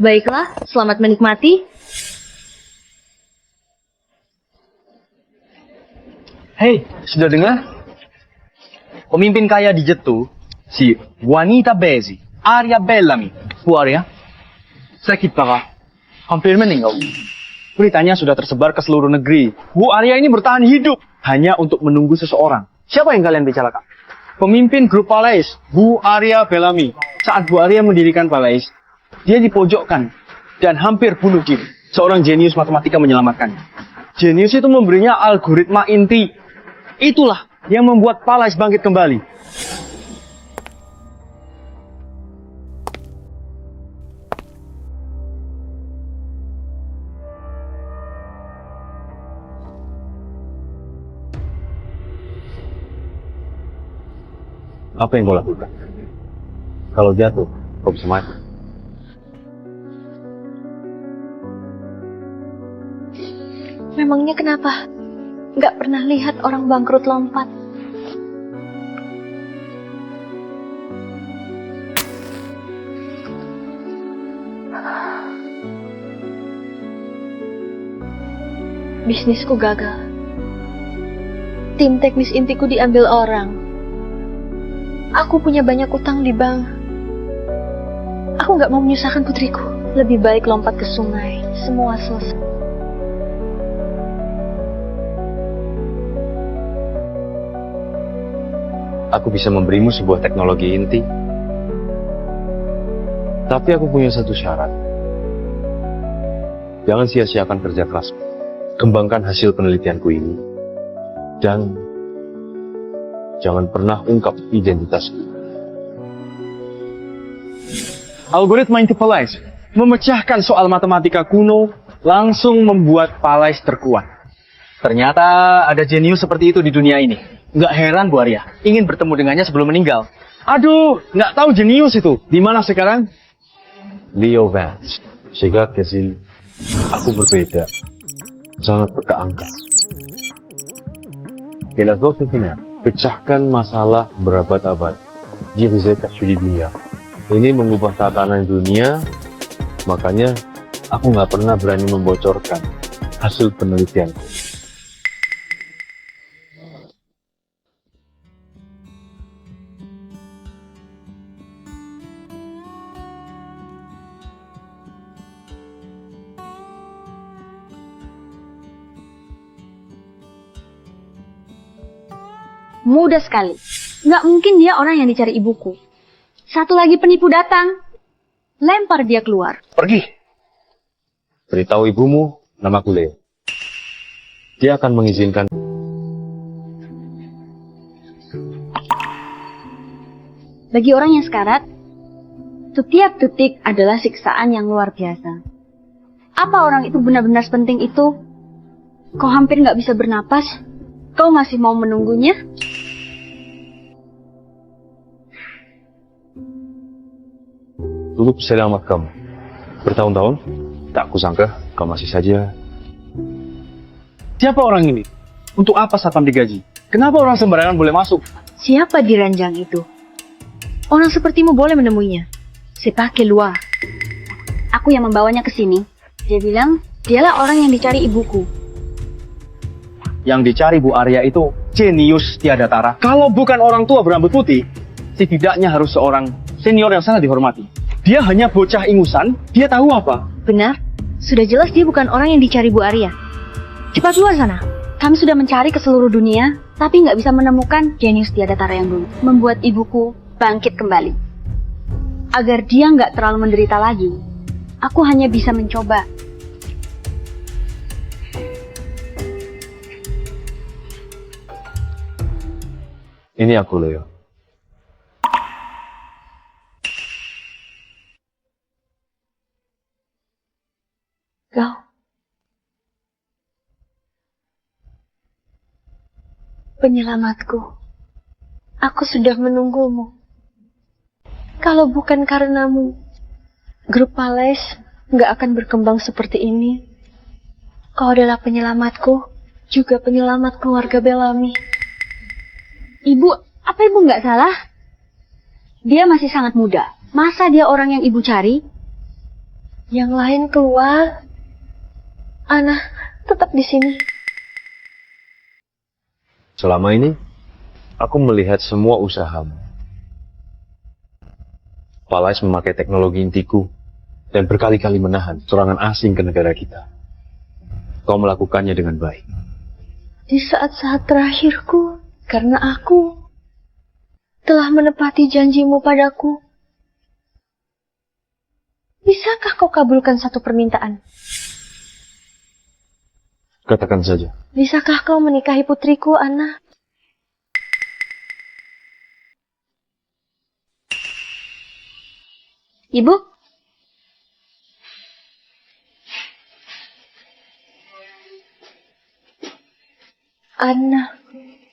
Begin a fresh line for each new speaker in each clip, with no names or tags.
Baiklah, selamat menikmati.
Hei, sudah dengar? Pemimpin kaya di Jetu, si wanita Bezi, Arya Bellamy. Bu Arya, sakit parah, hampir meninggal. Beritanya sudah tersebar ke seluruh negeri. Bu Arya ini bertahan hidup hanya untuk menunggu seseorang. Siapa yang kalian bicarakan? Pemimpin grup Palais, Bu Arya Bellamy. Saat Bu Arya mendirikan Palais, dia dipojokkan dan hampir bunuh diri. Seorang jenius matematika menyelamatkannya. Jenius itu memberinya algoritma inti. Itulah yang membuat Palais bangkit kembali. Apa yang kau lakukan? Kalau jatuh, kau bisa mati.
Memangnya kenapa? Nggak pernah lihat orang bangkrut lompat. Bisnisku gagal. Tim teknis intiku diambil orang. Aku punya banyak utang di bank. Aku nggak mau menyusahkan putriku. Lebih baik lompat ke sungai. Semua selesai.
Aku bisa memberimu sebuah teknologi inti. Tapi aku punya satu syarat. Jangan sia-siakan kerja keras. Kembangkan hasil penelitianku ini. Dan jangan pernah ungkap identitasku.
Algoritma inti Palais memecahkan soal matematika kuno, langsung membuat Palais terkuat. Ternyata ada jenius seperti itu di dunia ini. Nggak heran Bu Arya, ingin bertemu dengannya sebelum meninggal. Aduh, nggak tahu jenius itu. Di mana sekarang?
Leo Vance, sejak kecil aku berbeda, sangat berkeangka. Filosofinya, pecahkan masalah berabad-abad. Jirizet di dunia. Ini mengubah tatanan dunia, makanya aku nggak pernah berani membocorkan hasil penelitianku.
Mudah sekali. Nggak mungkin dia orang yang dicari ibuku. Satu lagi penipu datang. Lempar dia keluar.
Pergi. Beritahu ibumu, namaku Leo. Dia akan mengizinkan.
Bagi orang yang sekarat, setiap detik adalah siksaan yang luar biasa. Apa orang itu benar-benar sepenting itu? Kau hampir nggak bisa bernapas. Kau masih mau menunggunya?
Dulu selamat kamu. Bertahun-tahun, tak kusangka kau masih saja.
Siapa orang ini? Untuk apa satpam digaji? Kenapa orang sembarangan boleh masuk?
Siapa di ranjang itu? Orang sepertimu boleh menemuinya. Sepak keluar. Aku yang membawanya ke sini. Dia bilang, dialah orang yang dicari ibuku.
Yang dicari Bu Arya itu jenius tiada tara. Kalau bukan orang tua berambut putih, setidaknya harus seorang senior yang sangat dihormati. Dia hanya bocah ingusan, dia tahu apa?
Benar, sudah jelas dia bukan orang yang dicari Bu Arya. Cepat keluar sana. Kami sudah mencari ke seluruh dunia, tapi nggak bisa menemukan jenius tiada tara yang dulu. Membuat ibuku bangkit kembali. Agar dia nggak terlalu menderita lagi, aku hanya bisa mencoba.
Ini aku, Leo.
Kau. Penyelamatku. Aku sudah menunggumu. Kalau bukan karenamu, grup Palais nggak akan berkembang seperti ini. Kau adalah penyelamatku, juga penyelamat keluarga Bellamy. Ibu, apa ibu nggak salah? Dia masih sangat muda. Masa dia orang yang ibu cari? Yang lain keluar. Ana tetap di sini.
Selama ini, aku melihat semua usahamu. Palais memakai teknologi intiku dan berkali-kali menahan serangan asing ke negara kita. Kau melakukannya dengan baik.
Di saat-saat terakhirku, karena aku telah menepati janjimu padaku. Bisakah kau kabulkan satu permintaan?
Katakan saja.
Bisakah kau menikahi putriku, Ana? Ibu? Ana,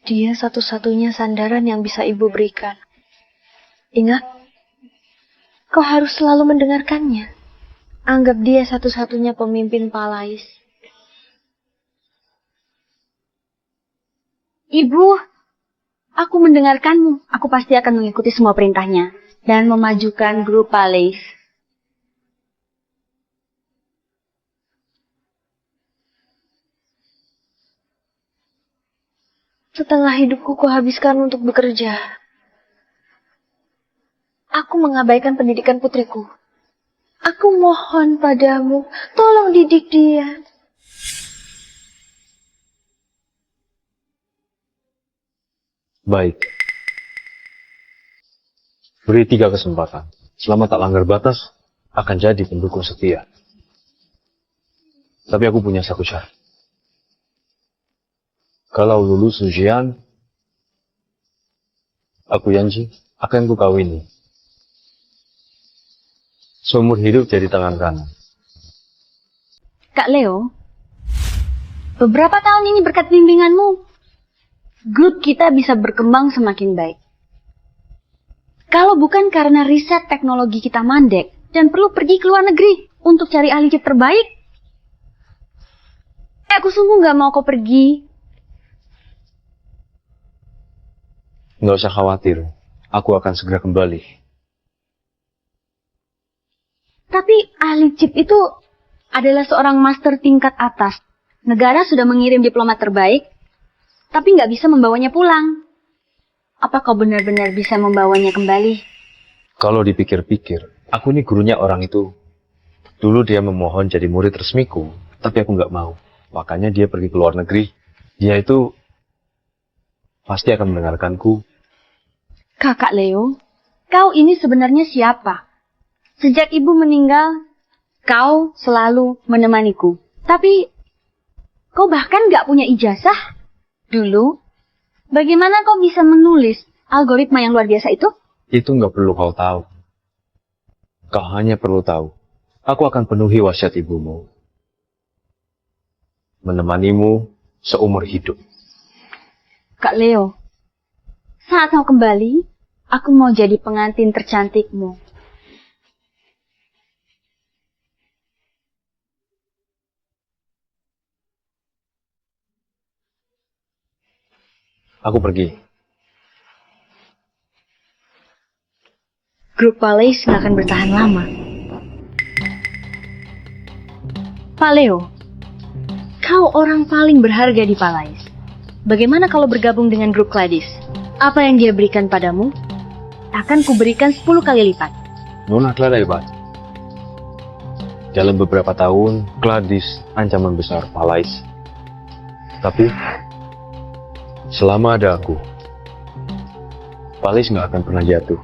dia satu-satunya sandaran yang bisa ibu berikan. Ingat, kau harus selalu mendengarkannya. Anggap dia satu-satunya pemimpin Palais. Ibu, aku mendengarkanmu. Aku pasti akan mengikuti semua perintahnya dan memajukan grup Palais. Setengah hidupku kuhabiskan untuk bekerja. Aku mengabaikan pendidikan putriku. Aku mohon padamu, tolong didik dia.
Baik. Beri 3 kesempatan. Selama tak langgar batas, akan jadi pendukung setia. Tapi aku punya satu syarat. Kalau lulus ujian, aku janji akan ku kawini. Seumur hidup jadi tangan kanan.
Kak Leo, beberapa tahun ini berkat bimbinganmu, grup kita bisa berkembang semakin baik. Kalau bukan karena riset teknologi kita mandek dan perlu pergi ke luar negeri untuk cari ahli chip terbaik, aku sungguh gak mau kau pergi.
Nggak usah khawatir, aku akan segera kembali.
Tapi ahli chip itu adalah seorang master tingkat atas. Negara sudah mengirim diplomat terbaik, tapi nggak bisa membawanya pulang. Apa kau benar-benar bisa membawanya kembali?
Kalau dipikir-pikir, aku ini gurunya orang itu. Dulu dia memohon jadi murid resmiku, tapi aku nggak mau. Makanya dia pergi ke luar negeri. Dia itu pasti akan mendengarkanku.
Kakak Leo, kau ini sebenarnya siapa? Sejak ibu meninggal, kau selalu menemaniku. Tapi, kau bahkan nggak punya ijazah. Dulu, bagaimana kau bisa menulis algoritma yang luar biasa itu?
Itu nggak perlu kau tahu. Kau hanya perlu tahu, aku akan penuhi wasiat ibumu. Menemanimu seumur hidup.
Kak Leo, saat kau kembali, aku mau jadi pengantin tercantikmu.
Aku pergi.
Grup Palais nggak akan bertahan lama. Pak Leo, kau orang paling berharga di Palais. Bagaimana kalau bergabung dengan grup Gladys? Apa yang dia berikan padamu, akan kuberikan 10 kali lipat.
Nona Clara hebat. Dalam beberapa tahun, Gladys ancaman besar Palais. Tapi, selama ada aku, Palais nggak akan pernah jatuh.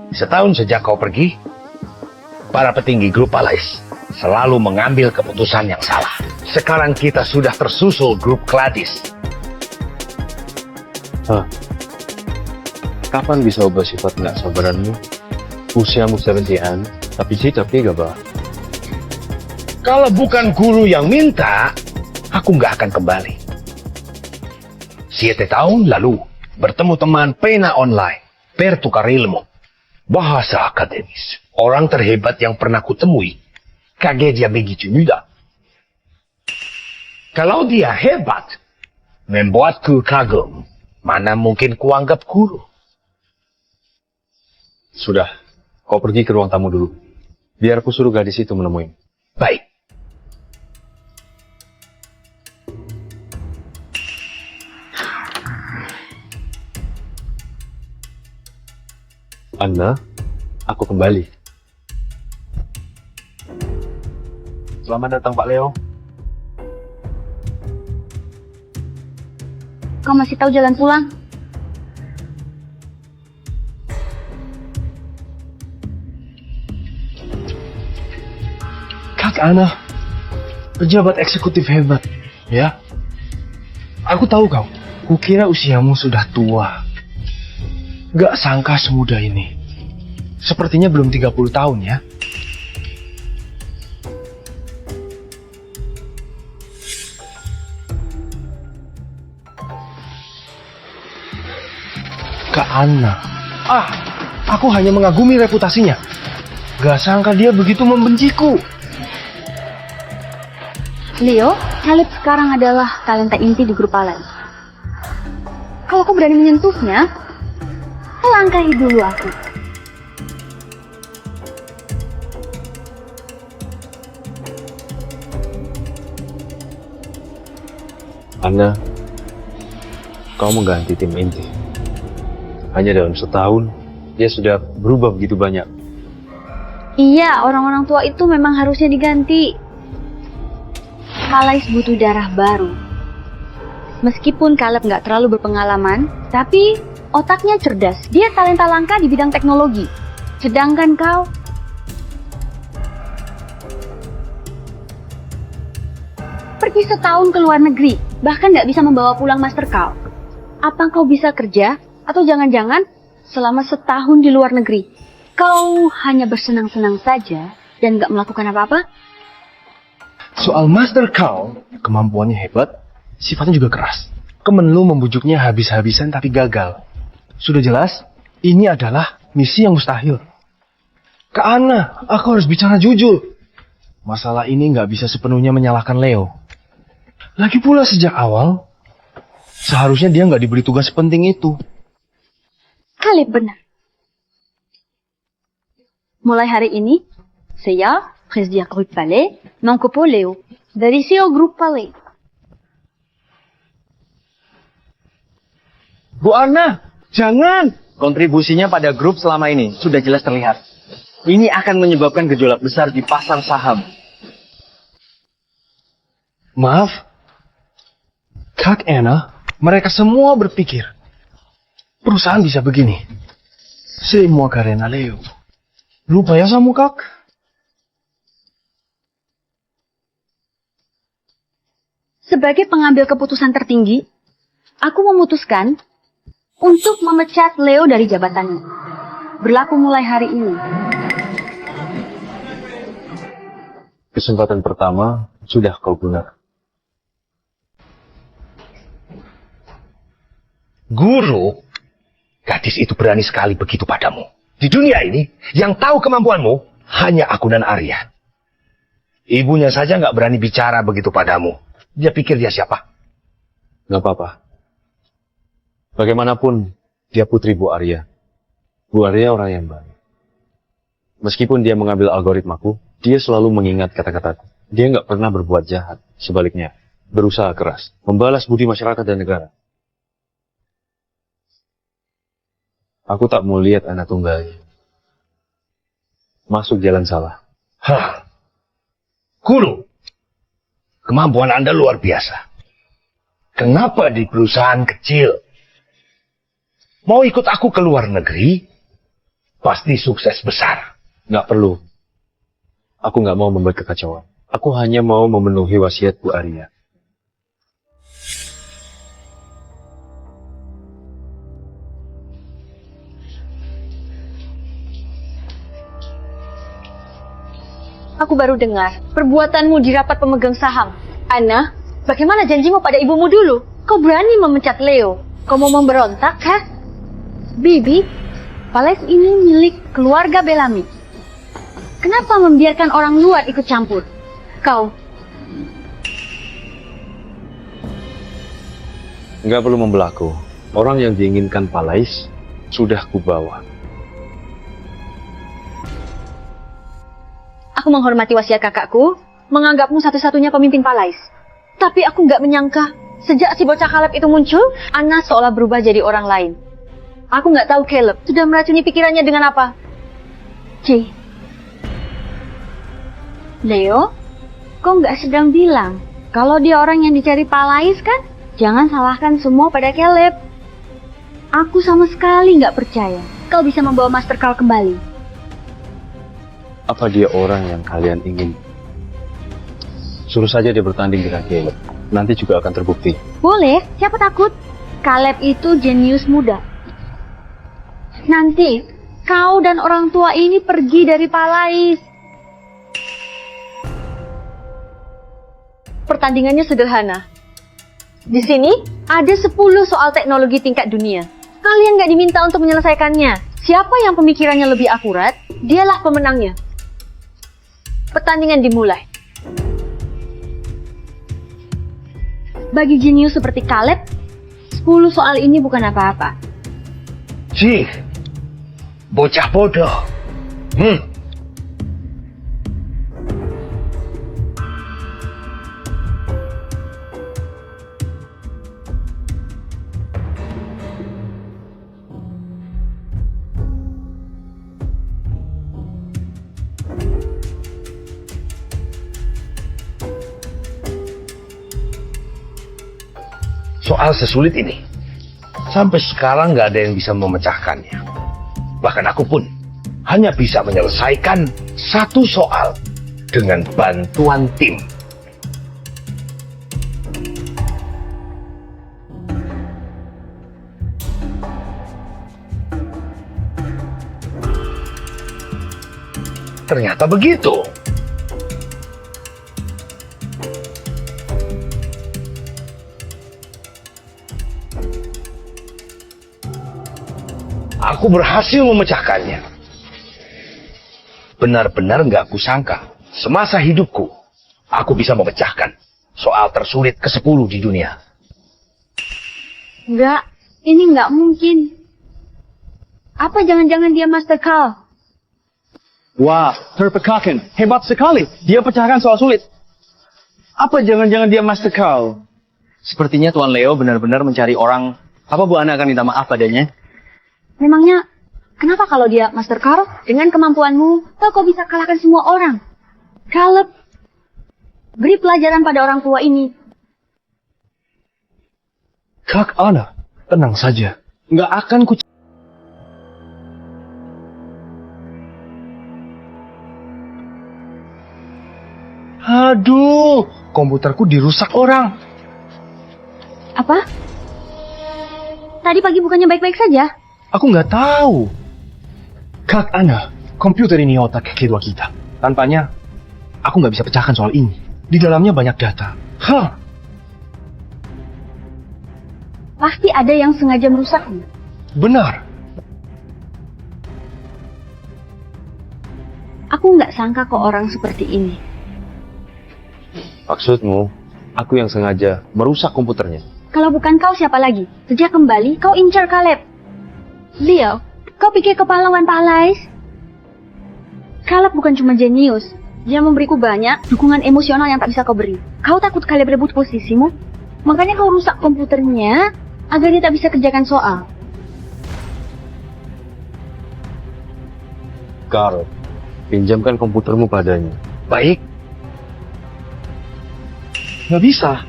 Setahun sejak kau pergi, para petinggi grup Palais selalu mengambil keputusan yang salah. Sekarang kita sudah tersusul grup Gladys.
Kapan bisa ubah sifat nggak sabaranmu? Usiamu 70-an, tapi sikap gak, bah?
Kalau bukan guru yang minta, aku nggak akan kembali. 7 tahun lalu, bertemu teman pena online, bertukar ilmu, bahasa akademis. Orang terhebat yang pernah kutemui, kaget dia begitu muda. Kalau dia hebat, membuatku kagum. Mana mungkin kuanggap guru.
Sudah, kau pergi ke ruang tamu dulu. Biar aku suruh gadis itu menemuin.
Baik.
Anna, aku kembali. Selamat datang Pak Leo.
Kau masih tahu jalan pulang?
Kak Anna, pejabat eksekutif hebat, ya. Aku tahu kau. Kukira usiamu sudah tua. Gak sangka semudah ini. Sepertinya belum 30 tahun ya. Kak Anna. Aku hanya mengagumi reputasinya. Gak sangka dia begitu membenciku.
Leo, Caleb sekarang adalah talenta inti di grup Allies. Kalau kau berani menyentuhnya, langkahi dulu aku.
Anna, kau mengganti tim inti. Hanya dalam setahun, dia sudah berubah begitu banyak.
Iya, orang-orang tua itu memang harusnya diganti. Allies butuh darah baru. Meskipun Caleb nggak terlalu berpengalaman, tapi otaknya cerdas. Dia talenta langka di bidang teknologi. Sedangkan kau... pergi setahun ke luar negeri, bahkan nggak bisa membawa pulang master kau. Apa kau bisa kerja? Atau jangan-jangan selama setahun di luar negeri, kau hanya bersenang-senang saja dan nggak melakukan apa-apa?
Soal master kau, kemampuannya hebat, sifatnya juga keras. Kemenlu membujuknya habis-habisan tapi gagal. Sudah jelas, ini adalah misi yang mustahil. Kak Anna, aku harus bicara jujur. Masalah ini nggak bisa sepenuhnya menyalahkan Leo. Lagi pula sejak awal, seharusnya dia nggak diberi tugas penting itu.
Caleb benar. Mulai hari ini, saya, Presiden Grup Palais, mengkupu Leo dari CEO Grup Palais.
Bu Anna, jangan! Kontribusinya pada grup selama ini sudah jelas terlihat. Ini akan menyebabkan gejolak besar di pasar saham. Maaf, Kak Anna, mereka semua berpikir perusahaan bisa begini. Semua karena Leo. Lupa ya sama Kak?
Sebagai pengambil keputusan tertinggi, aku memutuskan untuk memecat Leo dari jabatannya. Berlaku mulai hari ini.
Kesempatan pertama sudah kau gunakan.
Guru, gadis itu berani sekali begitu padamu. Di dunia ini, yang tahu kemampuanmu hanya aku dan Arya. Ibunya saja nggak berani bicara begitu padamu. Dia pikir dia siapa?
Gak apa-apa. Bagaimanapun, dia putri Bu Arya. Bu Arya orang yang baik. Meskipun dia mengambil algoritmaku, dia selalu mengingat kata-kataku. Dia nggak pernah berbuat jahat. Sebaliknya, berusaha keras, membalas budi masyarakat dan negara. Aku tak mau lihat anak tunggalnya masuk jalan salah.
Hah, Guru, kemampuan Anda luar biasa. Kenapa di perusahaan kecil? Mau ikut aku ke luar negeri? Pasti sukses besar.
Nggak perlu. Aku nggak mau membuat kekacauan. Aku hanya mau memenuhi wasiat Bu Arya.
Aku baru dengar perbuatanmu di rapat pemegang saham. Anna, bagaimana janjimu pada ibumu dulu? Kau berani memecat Leo. Kau mau memberontak, ha? Bibi, Palais ini milik keluarga Bellamy. Kenapa membiarkan orang luar ikut campur? Kau
Nggak perlu membelaku. Orang yang diinginkan Palais sudah kubawa.
Aku menghormati wasiat kakakku, menganggapmu satu-satunya pemimpin Palais. Tapi aku nggak menyangka, sejak si bocah Caleb itu muncul, Anna seolah berubah jadi orang lain. Aku nggak tahu Caleb sudah meracuni pikirannya dengan apa. C. Leo, kau nggak sedang bilang kalau dia orang yang dicari Palais kan? Jangan salahkan semua pada Caleb. Aku sama sekali nggak percaya kau bisa membawa Master Carl kembali.
Apa dia orang yang kalian ingin? Suruh saja dia bertanding dengan Caleb. Nanti juga akan terbukti.
Boleh, siapa takut? Caleb itu jenius muda. Nanti kau dan orang tua ini pergi dari Palais. Pertandingannya sederhana. Di sini ada 10 soal teknologi tingkat dunia. Kalian nggak diminta untuk menyelesaikannya. Siapa yang pemikirannya lebih akurat, dialah pemenangnya. Pertandingan dimulai. Bagi jenius seperti Caleb, 10 soal ini bukan apa-apa.
Cih, bocah bodoh. Soal sesulit ini, sampai sekarang nggak ada yang bisa memecahkannya. Bahkan aku pun hanya bisa menyelesaikan satu soal dengan bantuan tim. Ternyata begitu. Aku berhasil memecahkannya. Benar-benar nggak kusangka, semasa hidupku, aku bisa memecahkan soal tersulit ke-10 di dunia.
Enggak, ini nggak mungkin. Apa jangan-jangan dia Master Carl?
Wah, terpekakan. Hebat sekali. Dia pecahkan soal sulit. Apa jangan-jangan dia Master Carl? Sepertinya Tuan Leo benar-benar mencari orang. Apa Bu Ana akan minta maaf padanya?
Memangnya, kenapa kalau dia Master Carl, dengan kemampuanmu, kau bisa kalahkan semua orang? Caleb, beri pelajaran pada orang tua ini.
Kak Ana, tenang saja. Nggak akan ku... Aduh, komputerku dirusak orang.
Apa? Tadi pagi bukannya baik-baik saja?
Aku nggak tahu. Kak Ana, komputer ini otak kedua kita. Tanpanya, aku nggak bisa pecahkan soal ini. Di dalamnya banyak data. Hah?
Pasti ada yang sengaja merusaknya.
Benar.
Aku nggak sangka kok orang seperti ini.
Maksudmu, aku yang sengaja merusak komputernya?
Kalau bukan kau, siapa lagi? Sejak kembali, kau incar Caleb. Leo, kau pikir kepahlawan Palais? Caleb bukan cuma jenius. Dia memberiku banyak dukungan emosional yang tak bisa kau beri. Kau takut Caleb rebut posisimu? Makanya kau rusak komputernya agar dia tak bisa kerjakan soal.
Carl, pinjamkan komputermu padanya.
Baik,
Nggak bisa.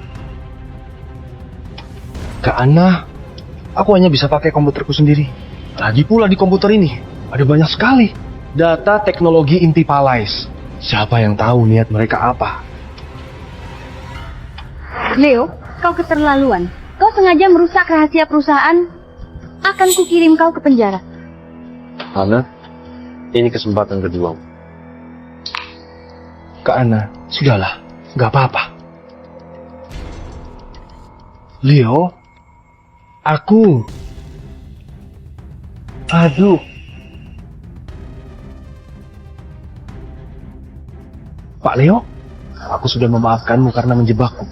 Kak Ana, aku hanya bisa pakai komputerku sendiri. Lagi pula di komputer ini, ada banyak sekali data teknologi inti Palais. Siapa yang tahu niat mereka apa?
Leo, kau keterlaluan. Kau sengaja merusak rahasia perusahaan. Akan kukirim kau ke penjara.
Ana, ini kesempatan kedua.
Kak Ana, sudahlah, nggak apa-apa. Leo, aku... Aduh. Pak Leo, aku sudah memaafkanmu karena menjebakku.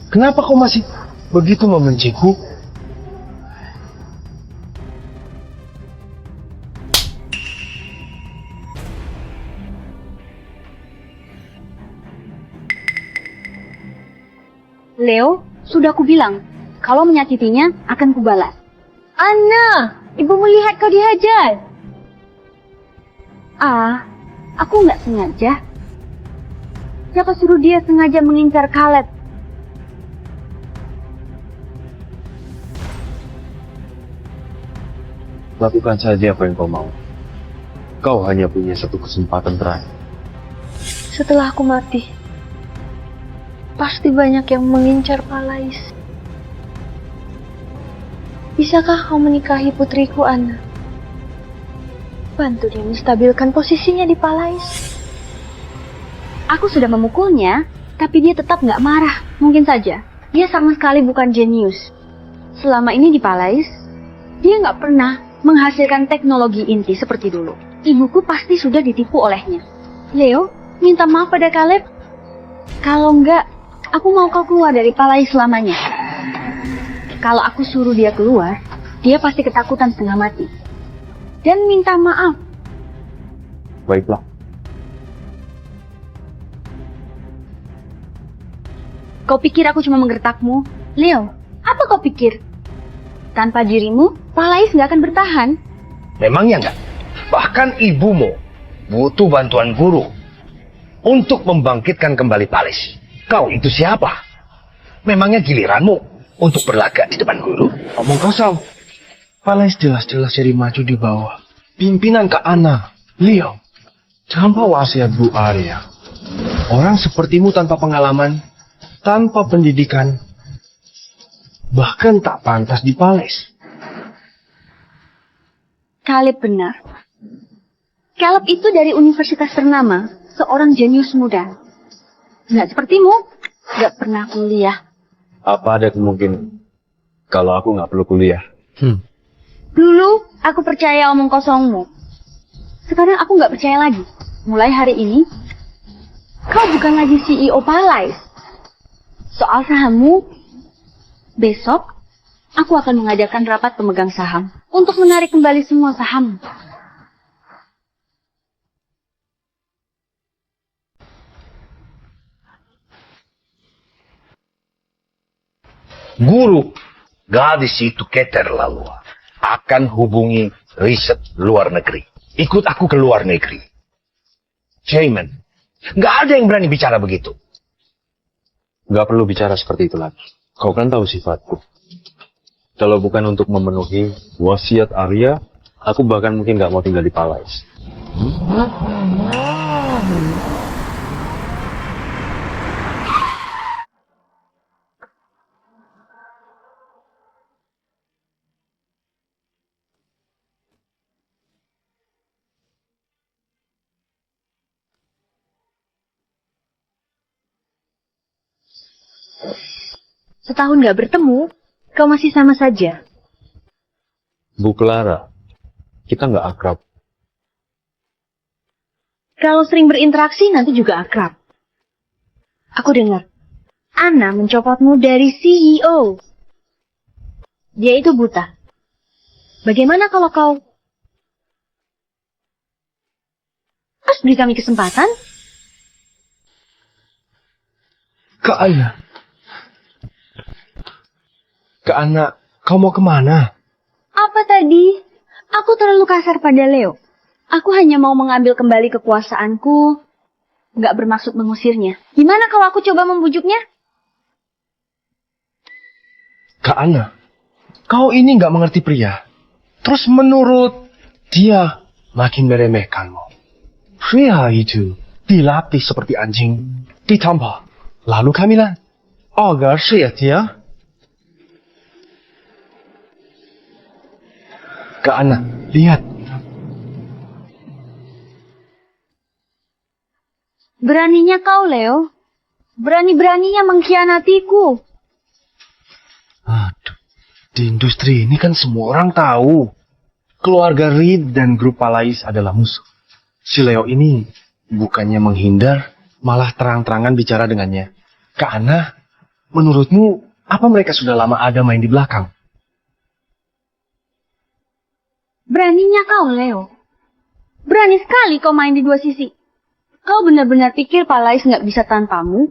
Kenapa kau masih
begitu membenciku.
Leo, sudah aku bilang, kalau menyakitinya akan kubalas. Anna, ibu melihat kau dihajar. Aku nggak sengaja. Siapa suruh dia sengaja mengincar Caleb?
Lakukan saja apa yang kau mau. Kau hanya punya satu kesempatan terakhir.
Setelah aku mati, pasti banyak yang mengincar Palais. Bisakah kau menikahi putriku, Anna? Bantu dia menstabilkan posisinya di Palais. Aku sudah memukulnya, tapi dia tetap nggak marah. Mungkin saja, dia sama sekali bukan jenius. Selama ini di Palais, dia nggak pernah menghasilkan teknologi inti seperti dulu. Ibuku pasti sudah ditipu olehnya. Leo, minta maaf pada Caleb. Kalau enggak, aku mau kau keluar dari Palais selamanya. Kalau aku suruh dia keluar, dia pasti ketakutan setengah mati. Dan minta maaf.
Baiklah.
Kau pikir aku cuma menggertakmu? Leo, apa kau pikir? Tanpa dirimu, Palais nggak akan bertahan.
Memangnya enggak? Bahkan ibumu butuh bantuan guru untuk membangkitkan kembali Palais. Kau itu siapa? Memangnya giliranmu untuk berlagak di depan guru?
Omong kosong. Palais jelas-jelas jadi maju di bawah. Pimpinan Kak Anna, Leo, tanpa wasiat Bu Arya. Orang sepertimu tanpa pengalaman, tanpa pendidikan, bahkan tak pantas di Palais.
Caleb benar. Caleb itu dari universitas ternama, seorang jenius muda. Nggak sepertimu, nggak pernah kuliah.
Apa ada kemungkinan kalau aku nggak perlu kuliah?
Dulu, aku percaya omong kosongmu. Sekarang aku nggak percaya lagi. Mulai hari ini, kau bukan lagi CEO Palais. Soal sahammu, besok, aku akan mengadakan rapat pemegang saham untuk menarik kembali semua saham.
Guru, gadis itu keterlaluan. Akan hubungi riset luar negeri. Ikut aku ke luar negeri. Shaman, nggak ada yang berani bicara begitu.
Nggak perlu bicara seperti itu lagi. Kau kan tahu sifatku. Kalau bukan untuk memenuhi wasiat Arya, aku bahkan mungkin nggak mau tinggal di Palais.
Setahun nggak bertemu, kau masih sama saja.
Bu Clara, kita nggak akrab.
Kalau sering berinteraksi, nanti juga akrab. Aku dengar, Anna mencopotmu dari CEO. Dia itu buta. Bagaimana kalau kau... Terus beri kami kesempatan?
Kak Anna. Kak Anna, kau mau kemana?
Apa tadi? Aku terlalu kasar pada Leo. Aku hanya mau mengambil kembali kekuasaanku. Nggak bermaksud mengusirnya. Gimana kalau aku coba membujuknya?
Kak Anna, kau ini nggak mengerti pria. Terus menurut dia makin meremehkanmu. Pria itu dilatih seperti anjing, ditampar. Lalu kamilah, agar dia. Kak Anna, lihat.
Beraninya kau, Leo. Berani-beraninya mengkhianatiku.
Aduh, di industri ini kan semua orang tahu. Keluarga Reed dan grup Palais adalah musuh. Si Leo ini bukannya menghindar, malah terang-terangan bicara dengannya. Kak Anna, menurutmu
Apa mereka sudah lama ada main di belakang?
Beraninya kau, Leo. Berani sekali kau main di dua sisi. Kau benar-benar pikir Palais nggak bisa tanpamu?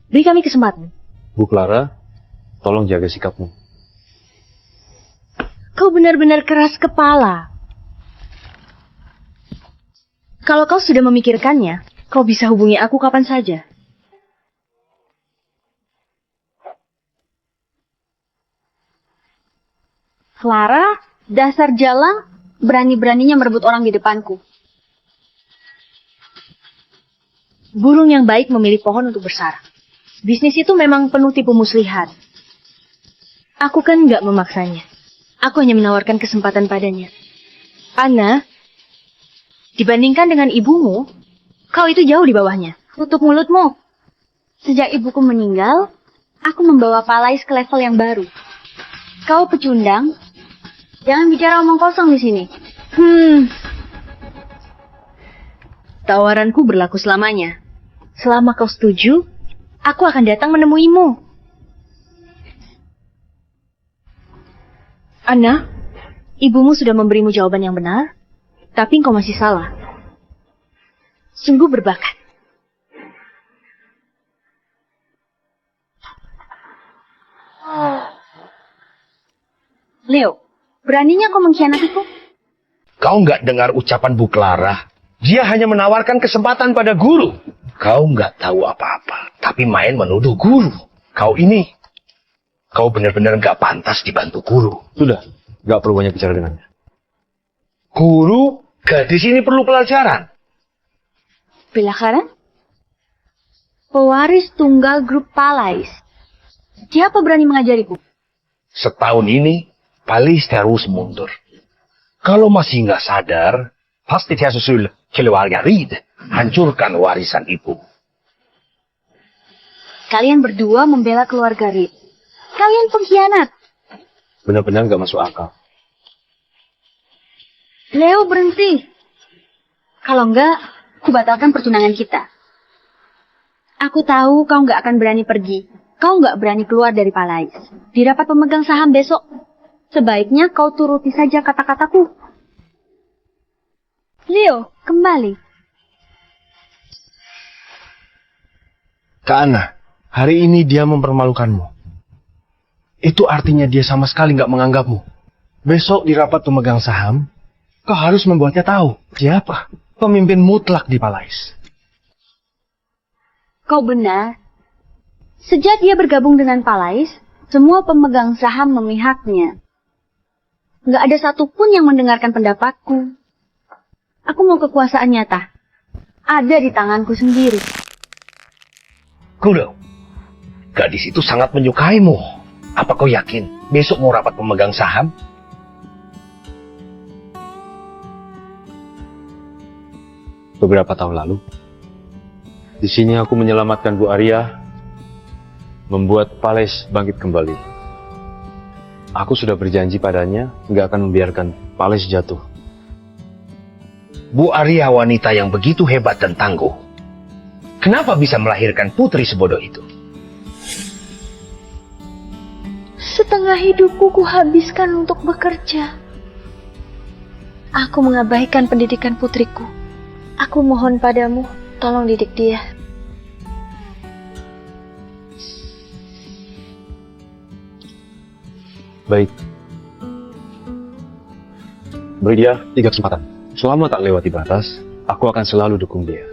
Beri kami kesempatan.
Bu Clara, tolong jaga sikapmu.
Kau benar-benar keras kepala. Kalau kau sudah memikirkannya, kau bisa hubungi aku kapan saja. Clara, dasar jalang, berani-beraninya merebut orang di depanku. Burung yang baik memilih pohon untuk bersarang. Bisnis itu memang penuh tipu muslihat. Aku kan nggak memaksanya. Aku hanya menawarkan kesempatan padanya. Anna, dibandingkan dengan ibumu, kau itu jauh di bawahnya. Tutup mulutmu. Sejak ibuku meninggal, aku membawa Palais ke level yang baru. Kau pecundang, jangan bicara omong kosong di sini. Tawaranku berlaku selamanya. Selama kau setuju, aku akan datang menemuimu. Anna, ibumu sudah memberimu jawaban yang benar, tapi engkau masih salah. Sungguh berbakat. Leo, beraninya kau mengkhianatiku?
Kau nggak dengar ucapan Bu Clara? Dia hanya menawarkan kesempatan pada guru. Kau nggak tahu apa-apa, tapi main menuduh guru. Kau benar-benar nggak pantas dibantu guru.
Sudah, nggak perlu banyak bicara dengannya.
Guru, gadis ini perlu pelajaran.
Pelakaran? Pewaris tunggal grup Palais. Siapa berani mengajariku?
Setahun ini, Palais terus mundur. Kalau masih nggak sadar, pasti dia susul keluarga Reed. Hancurkan warisan ibu.
Kalian berdua membela keluarga Reed. Kalian pengkhianat.
Benar-benar nggak masuk akal.
Leo, berhenti. Kalau enggak, aku batalkan pertunangan kita. Aku tahu kau nggak akan berani pergi. Kau nggak berani keluar dari Palais. Di rapat pemegang saham besok, sebaiknya kau turuti saja kata-kataku. Leo, kembali.
Kak Anna, hari ini dia mempermalukanmu. Itu artinya dia sama sekali nggak menganggapmu. Besok di rapat pemegang saham, kau harus membuatnya tahu siapa pemimpin mutlak di Palais.
Kau benar. Sejak dia bergabung dengan Palais, semua pemegang saham memihaknya. Nggak ada satupun yang mendengarkan pendapatku. Aku mau kekuasaan nyata. Ada di tanganku sendiri.
Guru, gadis itu sangat menyukaimu. Apa kau yakin besok mau rapat pemegang saham?
Beberapa tahun lalu, di sini aku menyelamatkan Bu Arya, membuat Palais bangkit kembali. Aku sudah berjanji padanya nggak akan membiarkan Palais jatuh.
Bu Arya wanita yang begitu hebat dan tangguh. Kenapa bisa melahirkan putri sebodoh itu?
Setengah hidupku kuhabiskan untuk bekerja. Aku mengabaikan pendidikan putriku. Aku mohon padamu, tolong didik dia.
Baik. Beri dia 3 kesempatan. Selama tak lewati batas, aku akan selalu dukung dia.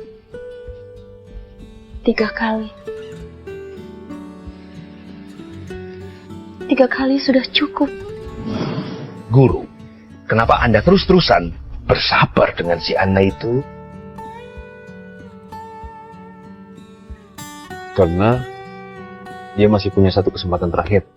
3 kali. 3 kali sudah cukup.
Guru, kenapa Anda terus-terusan bersabar dengan si Anna itu?
Karena dia masih punya 1 kesempatan terakhir.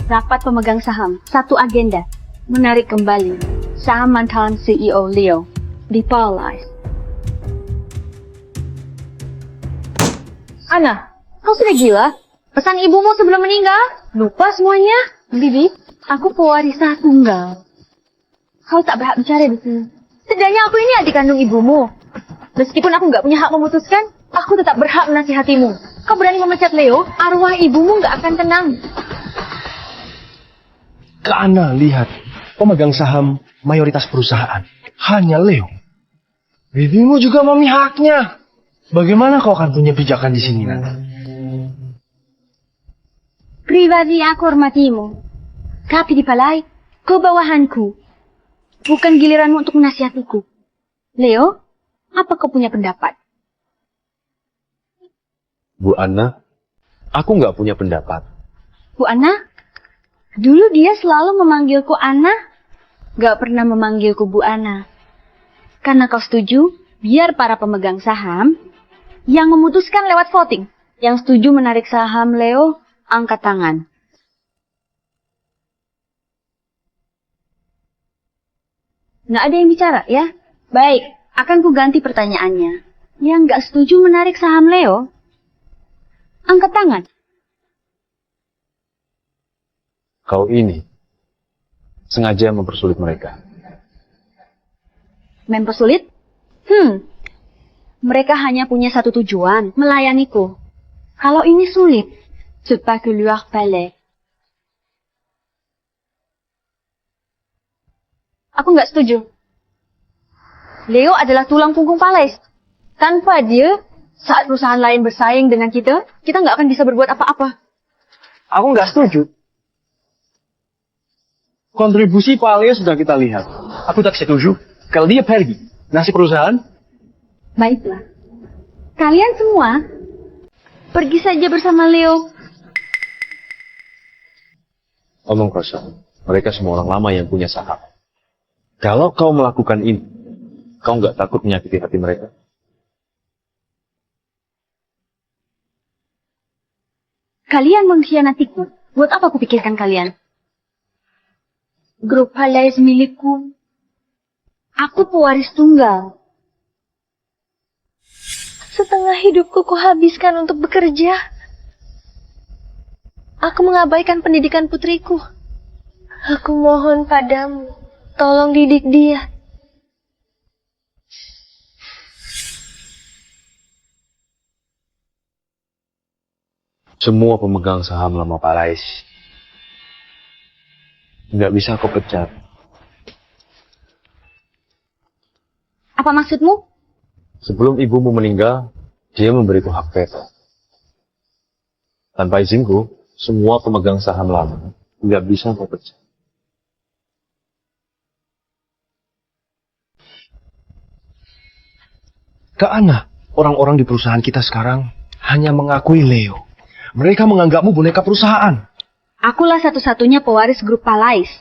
Rapat pemegang saham, 1 agenda. Menarik kembali saham mantan CEO Leo di Palais. Anna, kau sudah gila? Pesan ibumu sebelum meninggal? Lupa semuanya? Bibi, aku pewarisah tunggal. Kau tak berhak bicara di sini. Setidaknya aku ini adik kandung ibumu. Meskipun aku nggak punya hak memutuskan, aku tetap berhak menasihatimu. Kau berani memecat Leo, arwah ibumu nggak akan tenang.
Kak Ana, lihat. Pemegang saham mayoritas perusahaan. Hanya Leo. Bibimu juga memihaknya. Bagaimana kau akan punya pijakan di sini nanti?
Pribadi aku hormatimu. Tapi di Palai, kau bawahanku. Bukan giliranmu untuk menasihatiku. Leo, apa kau punya pendapat?
Bu Anna, aku nggak punya pendapat.
Bu Ana? Dulu dia selalu memanggilku Ana, gak pernah memanggilku Bu Ana. Karena kau setuju, biar para pemegang saham yang memutuskan lewat voting. Yang setuju menarik saham Leo, angkat tangan. Nggak ada yang bicara, ya? Baik, akan ku ganti pertanyaannya. Yang nggak setuju menarik saham Leo, angkat tangan.
Kau ini sengaja mempersulit mereka.
Mempersulit? Mereka hanya punya satu tujuan, melayaniku. Kalau ini sulit, c'est pas que leur palais. Aku nggak setuju. Leo adalah tulang punggung Palais. Tanpa dia, saat perusahaan lain bersaing dengan kita nggak akan bisa berbuat apa-apa.
Aku nggak setuju. Kontribusi Pak Leo sudah kita lihat. Aku tak setuju. Kalau dia pergi, nasib perusahaan?
Baiklah. Kalian semua pergi saja bersama Leo.
Omong kosong. Mereka semua orang lama yang punya saham. Kalau kau melakukan ini, kau nggak takut menyakiti hati mereka?
Kalian mengkhianatiku. Buat apa aku pikirkan kalian? Grup Palais milikku. Aku pewaris tunggal. Setengah hidupku ku habiskan untuk bekerja. Aku mengabaikan pendidikan putriku. Aku mohon padamu, tolong didik dia.
Semua pemegang saham lama Palais nggak bisa kau pecat.
Apa maksudmu?
Sebelum ibumu meninggal, dia memberiku hak veto. Tanpa izinku, semua pemegang saham lama nggak bisa kau pecat.
Kak Ana, orang-orang di perusahaan kita sekarang hanya mengakui Leo. Mereka menganggapmu boneka perusahaan.
Akulah satu-satunya pewaris grup Palais,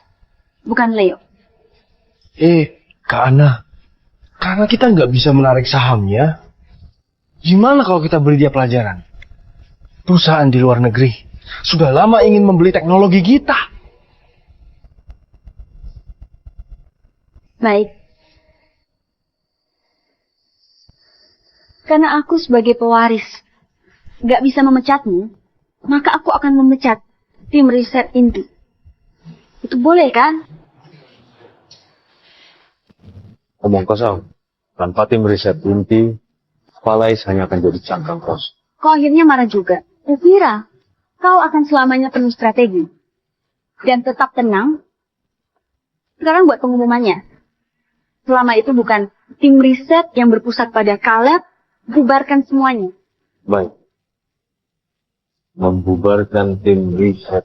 bukan Leo.
Kak Ana, karena kita nggak bisa menarik sahamnya, gimana kalau kita beri dia pelajaran? Perusahaan di luar negeri sudah lama ingin membeli teknologi kita.
Baik. Karena aku sebagai pewaris nggak bisa memecatmu, maka aku akan memecat tim riset inti. Itu boleh kan?
Omong kosong. Tanpa tim riset inti, Palais hanya akan jadi cangkang kos.
Kau akhirnya marah juga. Kira kau akan selamanya penuh strategi. Dan tetap tenang. Sekarang buat pengumumannya. Selama itu bukan tim riset yang berpusat pada Caleb, bubarkan semuanya.
Baik. Membubarkan tim riset.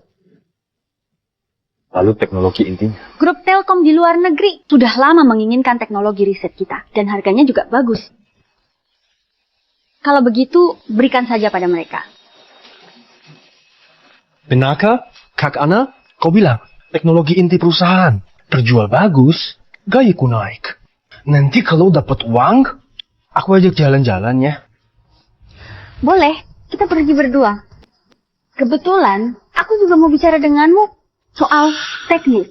Lalu teknologi intinya.
Grup Telkom di luar negeri sudah lama menginginkan teknologi riset kita. Dan harganya juga bagus. Kalau begitu, berikan saja pada mereka.
Benarkah, Kak Ana? Kau bilang, teknologi inti perusahaan terjual bagus, gajiku naik. Nanti kalau dapat uang, aku ajak jalan-jalan ya.
Boleh, kita pergi berdua. Kebetulan, aku juga mau bicara denganmu soal teknis.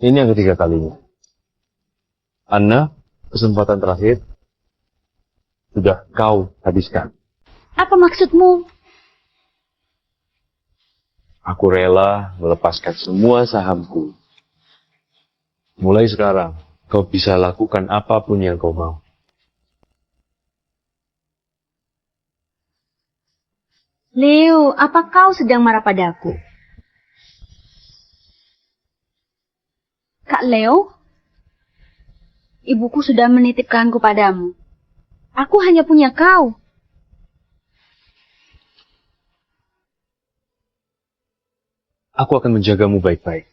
Ini yang ketiga kalinya. Anna Kesempatan terakhir sudah kau habiskan.
Apa maksudmu?
Aku rela melepaskan semua sahamku. Mulai sekarang, kau bisa lakukan apapun yang kau mau.
Leo, apa kau sedang marah padaku? Kak Leo, ibuku sudah menitipkanku padamu. Aku hanya punya kau.
Aku akan menjagamu baik-baik.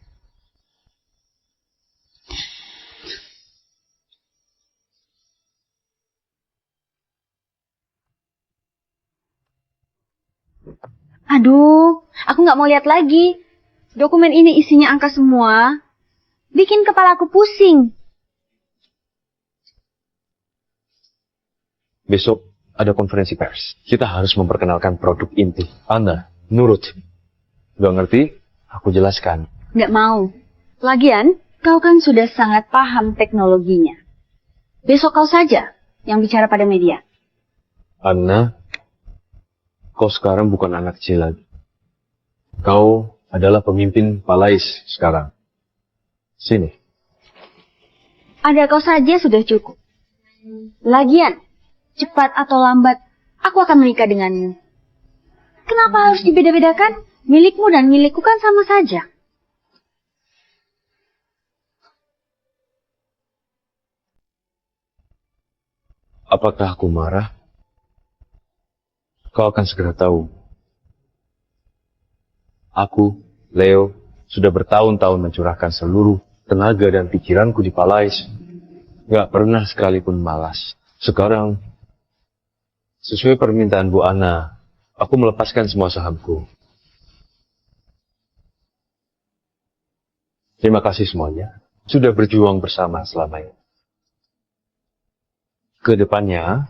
Aduh, aku nggak mau lihat lagi. Dokumen ini isinya angka semua. Bikin kepalaku pusing.
Besok ada konferensi pers. Kita harus memperkenalkan produk inti. Anna, nurut. Gak ngerti? Aku jelaskan.
Nggak mau. Lagian, kau kan sudah sangat paham teknologinya. Besok kau saja yang bicara pada media.
Anna, kau sekarang bukan anak kecil lagi. Kau adalah pemimpin Palais sekarang. Sini.
Ada kau saja sudah cukup. Lagian, cepat atau lambat, aku akan menikah denganmu. Kenapa harus dibeda-bedakan? Milikmu dan milikku kan sama saja.
Apakah aku marah? Kau akan segera tahu. Aku, Leo, sudah bertahun-tahun mencurahkan seluruh tenaga dan pikiranku di Palais. Gak pernah sekalipun malas. Sekarang, sesuai permintaan Bu Anna, aku melepaskan semua sahamku. Terima kasih semuanya. Sudah berjuang bersama selama ini. Kedepannya,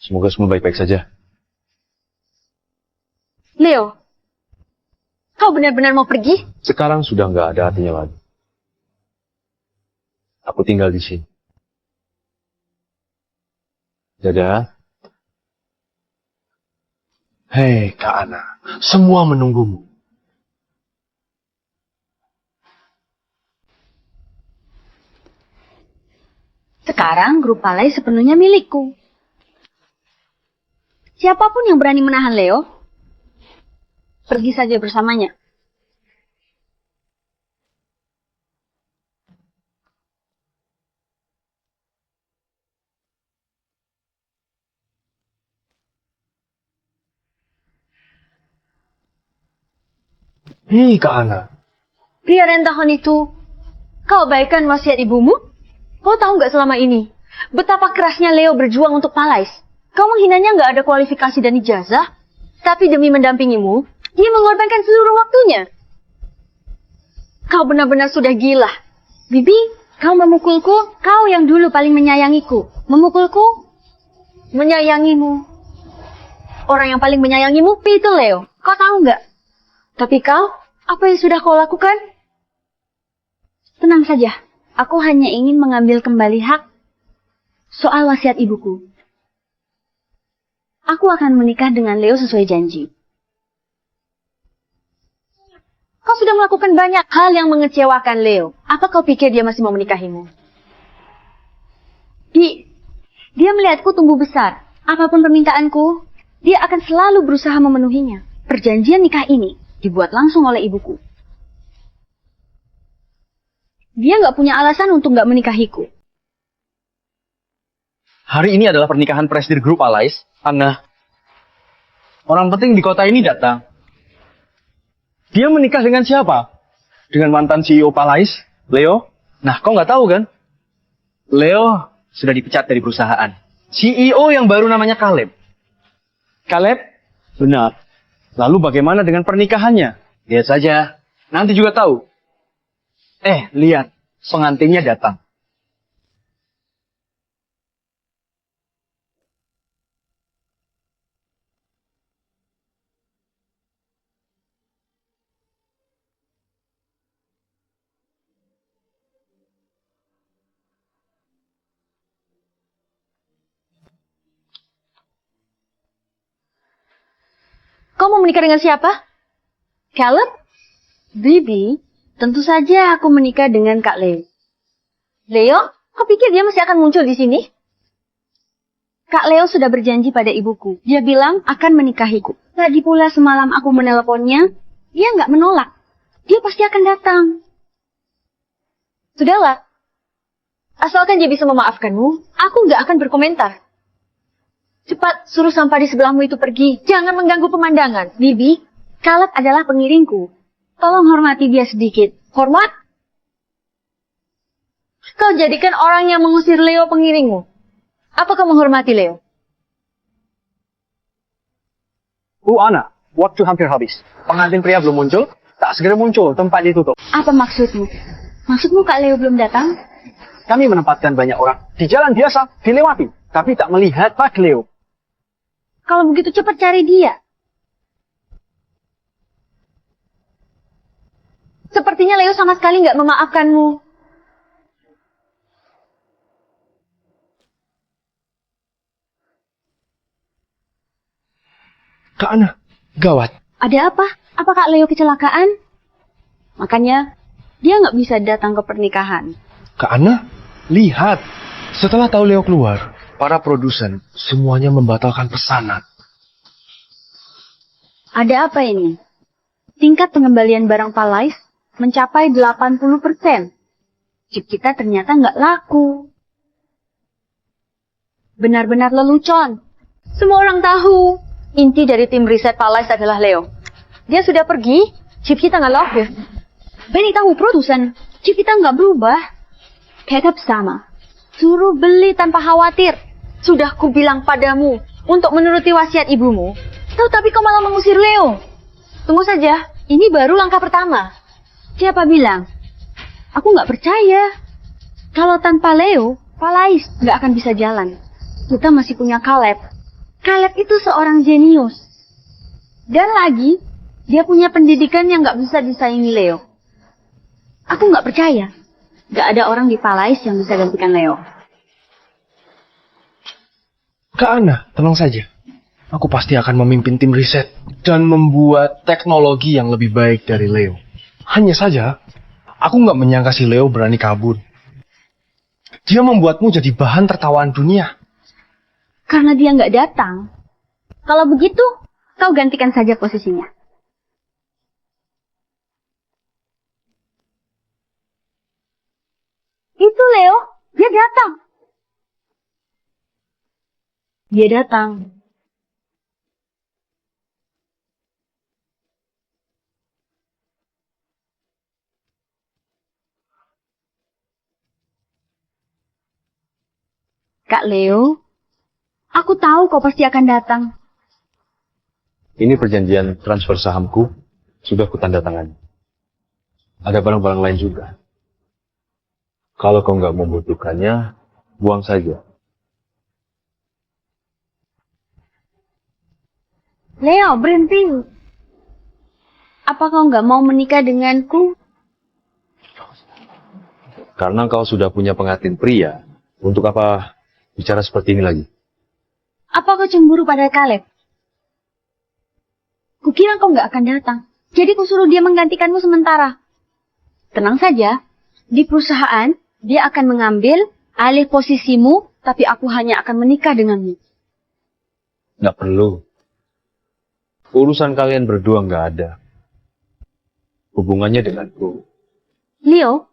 semoga semua baik-baik saja.
Leo, kau benar-benar mau pergi?
Sekarang sudah nggak ada artinya lagi. Aku tinggal di sini. Dadah.
Hei, Kak Ana, semua menunggumu.
Sekarang grup Palais sepenuhnya milikku. Siapapun yang berani menahan Leo, pergi saja bersamanya.
Hei, Kak Ana.
Pria rentahan itu, kau abaikan wasiat ibumu? Kau tahu nggak selama ini, betapa kerasnya Leo berjuang untuk Palais. Kau menghinanya nggak ada kualifikasi dan ijazah, tapi demi mendampingimu, dia mengorbankan seluruh waktunya. Kau benar-benar sudah gila. Bibi, kau memukulku, kau yang dulu paling menyayangiku. Memukulku, menyayangimu. Orang yang paling menyayangimu, itu Leo. Kau tahu nggak? Tapi kau, apa yang sudah kau lakukan? Tenang saja, aku hanya ingin mengambil kembali hak soal wasiat ibuku. Aku akan menikah dengan Leo sesuai janji. Kau sudah melakukan banyak hal yang mengecewakan Leo. Apa kau pikir dia masih mau menikahimu? Dia melihatku tumbuh besar. Apapun permintaanku, dia akan selalu berusaha memenuhinya. Perjanjian nikah ini dibuat langsung oleh ibuku. Dia nggak punya alasan untuk nggak menikahiku.
Hari ini adalah pernikahan presidir grup Palais. Anna, orang penting di kota ini datang. Dia menikah dengan siapa? Dengan mantan CEO Palais, Leo. Nah, kau nggak tahu kan? Leo sudah dipecat dari perusahaan. CEO yang baru namanya Caleb. Caleb? Benar. Lalu bagaimana dengan pernikahannya? Lihat saja. Nanti juga tahu. Lihat. Pengantinnya datang.
Kau mau menikah dengan siapa? Caleb? Bibi, tentu saja aku menikah dengan Kak Leo. Leo, kau pikir dia masih akan muncul di sini? Kak Leo sudah berjanji pada ibuku. Dia bilang akan menikahiku. Tadi pula semalam aku menelponnya, dia nggak menolak. Dia pasti akan datang. Sudahlah. Asalkan dia bisa memaafkanmu, aku nggak akan berkomentar. Cepat suruh sampah di sebelahmu itu pergi. Jangan mengganggu pemandangan. Bibi, Caleb adalah pengiringku. Tolong hormati dia sedikit. Hormat? Kau jadikan orang yang mengusir Leo pengiringmu. Apa kau menghormati Leo?
Bu Ana, waktu hampir habis. Pengantin pria belum muncul, tak segera muncul, tempat ditutup.
Apa maksudmu? Maksudmu Kak Leo belum datang?
Kami menempatkan banyak orang di jalan biasa, dilewati, tapi tak melihat Pak Leo.
Kalau begitu cepat cari dia. Sepertinya Leo sama sekali nggak memaafkanmu.
Kak Ana, gawat.
Ada apa? Apa Kak Leo kecelakaan? Makanya dia nggak bisa datang ke pernikahan.
Kak Ana, lihat. Setelah tahu Leo keluar, para produsen semuanya membatalkan pesanan.
Ada apa ini? Tingkat pengembalian barang Palais mencapai 80%. Chip kita ternyata nggak laku. Benar-benar lelucon. Semua orang tahu inti dari tim riset Palais adalah Leo. Dia sudah pergi, chip kita nggak laku. Benny tahu produsen, chip kita nggak berubah. Tetap sama. Suruh beli tanpa khawatir. Sudah kubilang padamu untuk menuruti wasiat ibumu. Tahu tapi kau malah mengusir Leo. Tunggu saja, ini baru langkah pertama. Siapa bilang? Aku nggak percaya. Kalau tanpa Leo, Palais nggak akan bisa jalan. Kita masih punya Caleb. Caleb itu seorang jenius. Dan lagi, dia punya pendidikan yang nggak bisa disaingi Leo. Aku nggak percaya. Nggak ada orang di Palais yang bisa gantikan Leo.
Kak Ana, tenang saja. Aku pasti akan memimpin tim riset dan membuat teknologi yang lebih baik dari Leo. Hanya saja, aku nggak menyangka si Leo berani kabur. Dia membuatmu jadi bahan tertawaan dunia.
Karena dia nggak datang. Kalau begitu, kau gantikan saja posisinya. Itu Leo, dia datang. Dia datang. Kak Leo, aku tahu kau pasti akan datang.
Ini perjanjian transfer sahamku sudah kutandatangani. Ada barang-barang lain juga. Kalau kau nggak membutuhkannya, buang saja.
Leo, berhenti. Apa kau nggak mau menikah denganku?
Karena kau sudah punya pengantin pria, untuk apa bicara seperti ini lagi?
Apa kau cemburu pada Caleb? Kukira kau nggak akan datang. Jadi kusuruh dia menggantikanmu sementara. Tenang saja. Di perusahaan, dia akan mengambil alih posisimu, tapi aku hanya akan menikah denganmu.
Nggak perlu. Urusan kalian berdua nggak ada. Hubungannya denganku.
Leo,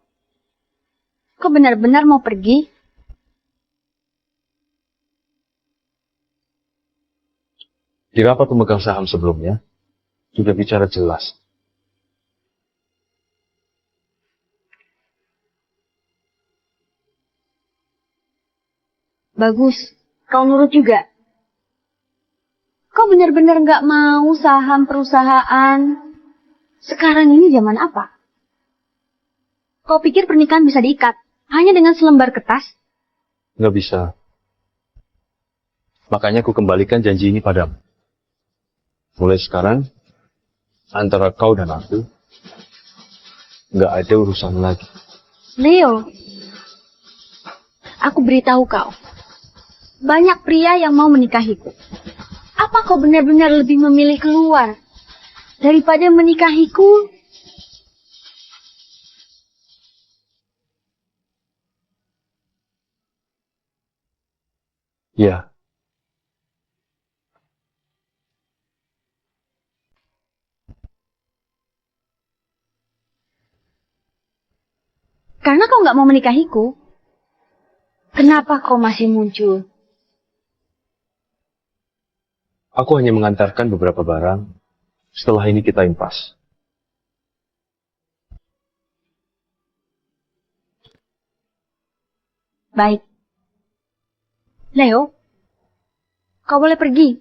kau benar-benar mau pergi?
Di rapat pemegang saham sebelumnya, sudah bicara jelas.
Bagus, kau nurut juga. Kau benar-benar nggak mau saham perusahaan. Sekarang ini zaman apa? Kau pikir pernikahan bisa diikat hanya dengan selembar kertas?
Nggak bisa. Makanya aku kembalikan janji ini padamu. Mulai sekarang, antara kau dan aku, nggak ada urusan lagi.
Leo, aku beritahu kau. Banyak pria yang mau menikahiku. Apa kau benar-benar lebih memilih keluar daripada menikahiku?
Ya,
Karena kau nggak mau menikahiku, kenapa kau masih muncul?
aku hanya mengantarkan beberapa barang. Setelah ini kita impas.
Baik. Leo, kau boleh pergi.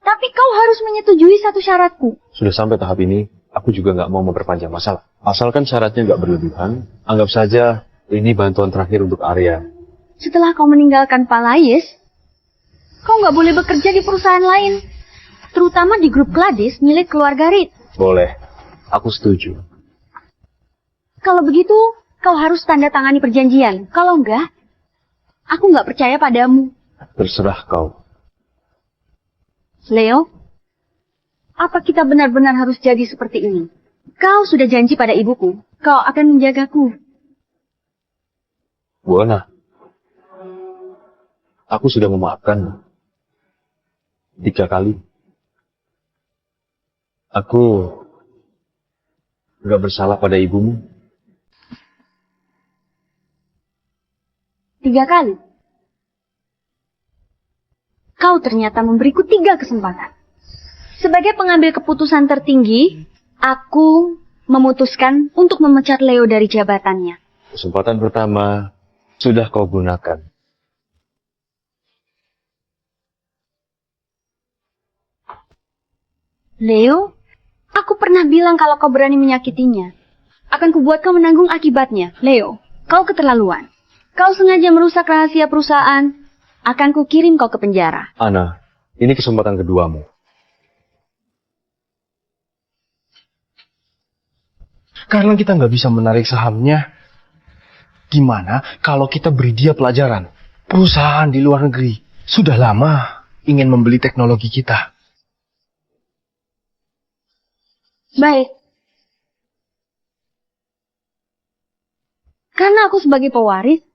Tapi kau harus menyetujui satu syaratku.
Sudah sampai tahap ini, aku juga nggak mau memperpanjang masalah. Asalkan syaratnya nggak berlebihan, anggap saja ini bantuan terakhir untuk Arya.
Setelah kau meninggalkan Palais, kau nggak boleh bekerja di perusahaan lain. Terutama di grup Gladys milik keluarga Reed.
Boleh, aku setuju.
Kalau begitu, kau harus tanda tangani perjanjian. Kalau enggak, aku nggak percaya padamu.
Terserah kau.
Leo, apa kita benar-benar harus jadi seperti ini? Kau sudah janji pada ibuku, kau akan menjagaku.
Buana, aku sudah memaafkanmu 3 kali. Aku nggak bersalah pada ibumu.
3 kali. Kau ternyata memberiku 3 kesempatan. Sebagai pengambil keputusan tertinggi, aku memutuskan untuk memecat Leo dari jabatannya.
Kesempatan pertama sudah kau gunakan.
Leo, aku pernah bilang kalau kau berani menyakitinya, akan kubuat kau menanggung akibatnya. Leo, kau keterlaluan. Kau sengaja merusak rahasia perusahaan, akan kukirim kau ke penjara.
Ana, ini kesempatan keduamu.
Karena kita nggak bisa menarik sahamnya, gimana kalau kita beri dia pelajaran? Perusahaan di luar negeri sudah lama ingin membeli teknologi kita.
Baik. Karena aku sebagai pewaris,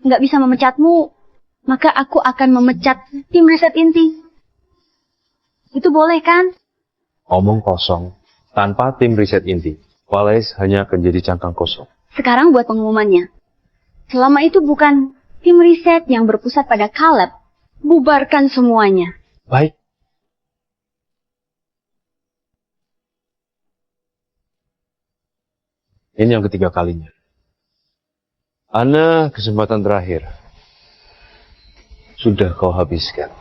nggak bisa memecatmu, maka aku akan memecat tim riset inti. Itu boleh kan?
Omong kosong. Tanpa tim riset inti, Palais hanya akan jadi cangkang kosong.
Sekarang buat pengumumannya. Selama itu bukan tim riset yang berpusat pada Caleb, bubarkan semuanya.
Baik.
Ini yang ketiga kalinya. Ana, kesempatan terakhir. Sudah kau habiskan.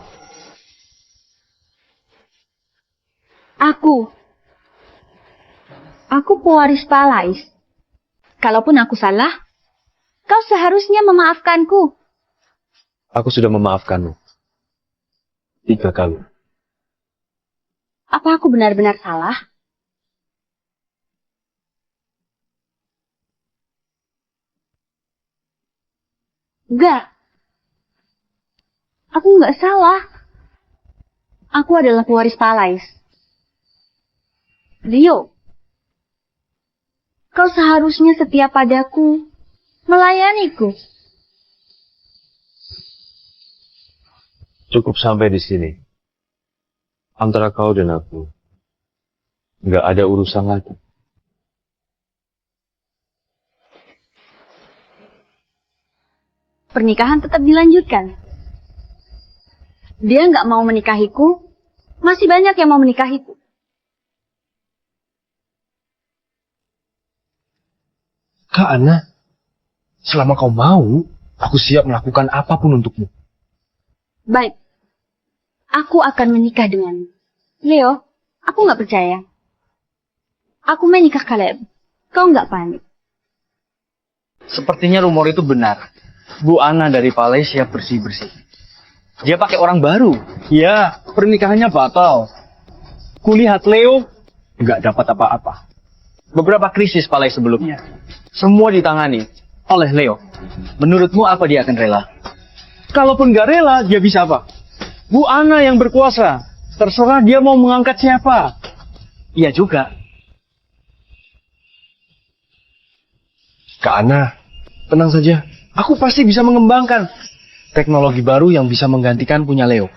Aku pewaris Palais. Kalaupun aku salah, kau seharusnya memaafkanku.
Aku sudah memaafkanmu 3 kali.
Apa aku benar-benar salah? Enggak. Aku enggak salah. Aku adalah pewaris Palais. Leo, kau seharusnya setia padaku, melayaniku.
Cukup sampai di sini. Antara kau dan aku, nggak ada urusan lagi.
Pernikahan tetap dilanjutkan. Dia nggak mau menikahiku, masih banyak yang mau menikahiku.
Kak Ana, selama kau mau, aku siap melakukan apapun untukmu.
Baik, aku akan menikah denganmu. Leo, aku nggak percaya. Aku menikah Caleb, kau nggak panik.
Sepertinya rumor itu benar. Bu Ana dari Palais siap bersih-bersih. Dia pakai orang baru. Ya, pernikahannya batal. Kulihat Leo nggak dapat apa-apa. Beberapa krisis Palais sebelumnya, semua ditangani oleh Leo. Menurutmu apa dia akan rela? Kalaupun nggak rela, dia bisa apa? Bu Ana yang berkuasa. Terserah dia mau mengangkat siapa. Iya juga. Kak Ana, tenang saja. Aku pasti bisa mengembangkan teknologi baru yang bisa menggantikan punya Leo.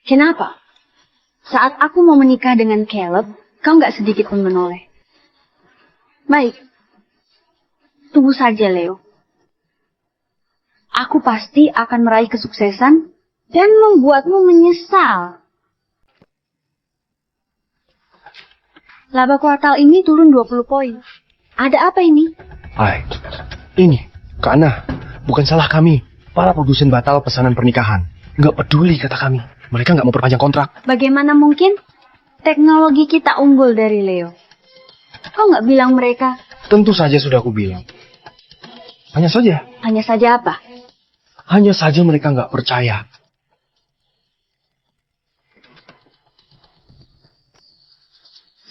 Kenapa? Saat aku mau menikah dengan Caleb, kau nggak sedikit pun menoleh. Baik. Tunggu saja, Leo. Aku pasti akan meraih kesuksesan dan membuatmu menyesal. Laba kuartal ini turun 20 poin. Ada apa ini?
Hai, ini, Kak Ana, bukan salah kami. Para produsen batal pesanan pernikahan. Nggak peduli kata kami. Mereka nggak mau perpanjang kontrak.
Bagaimana mungkin teknologi kita unggul dari Leo? Kau nggak bilang mereka?
Tentu saja sudah aku bilang. Hanya saja.
Hanya saja apa?
Hanya saja mereka nggak percaya.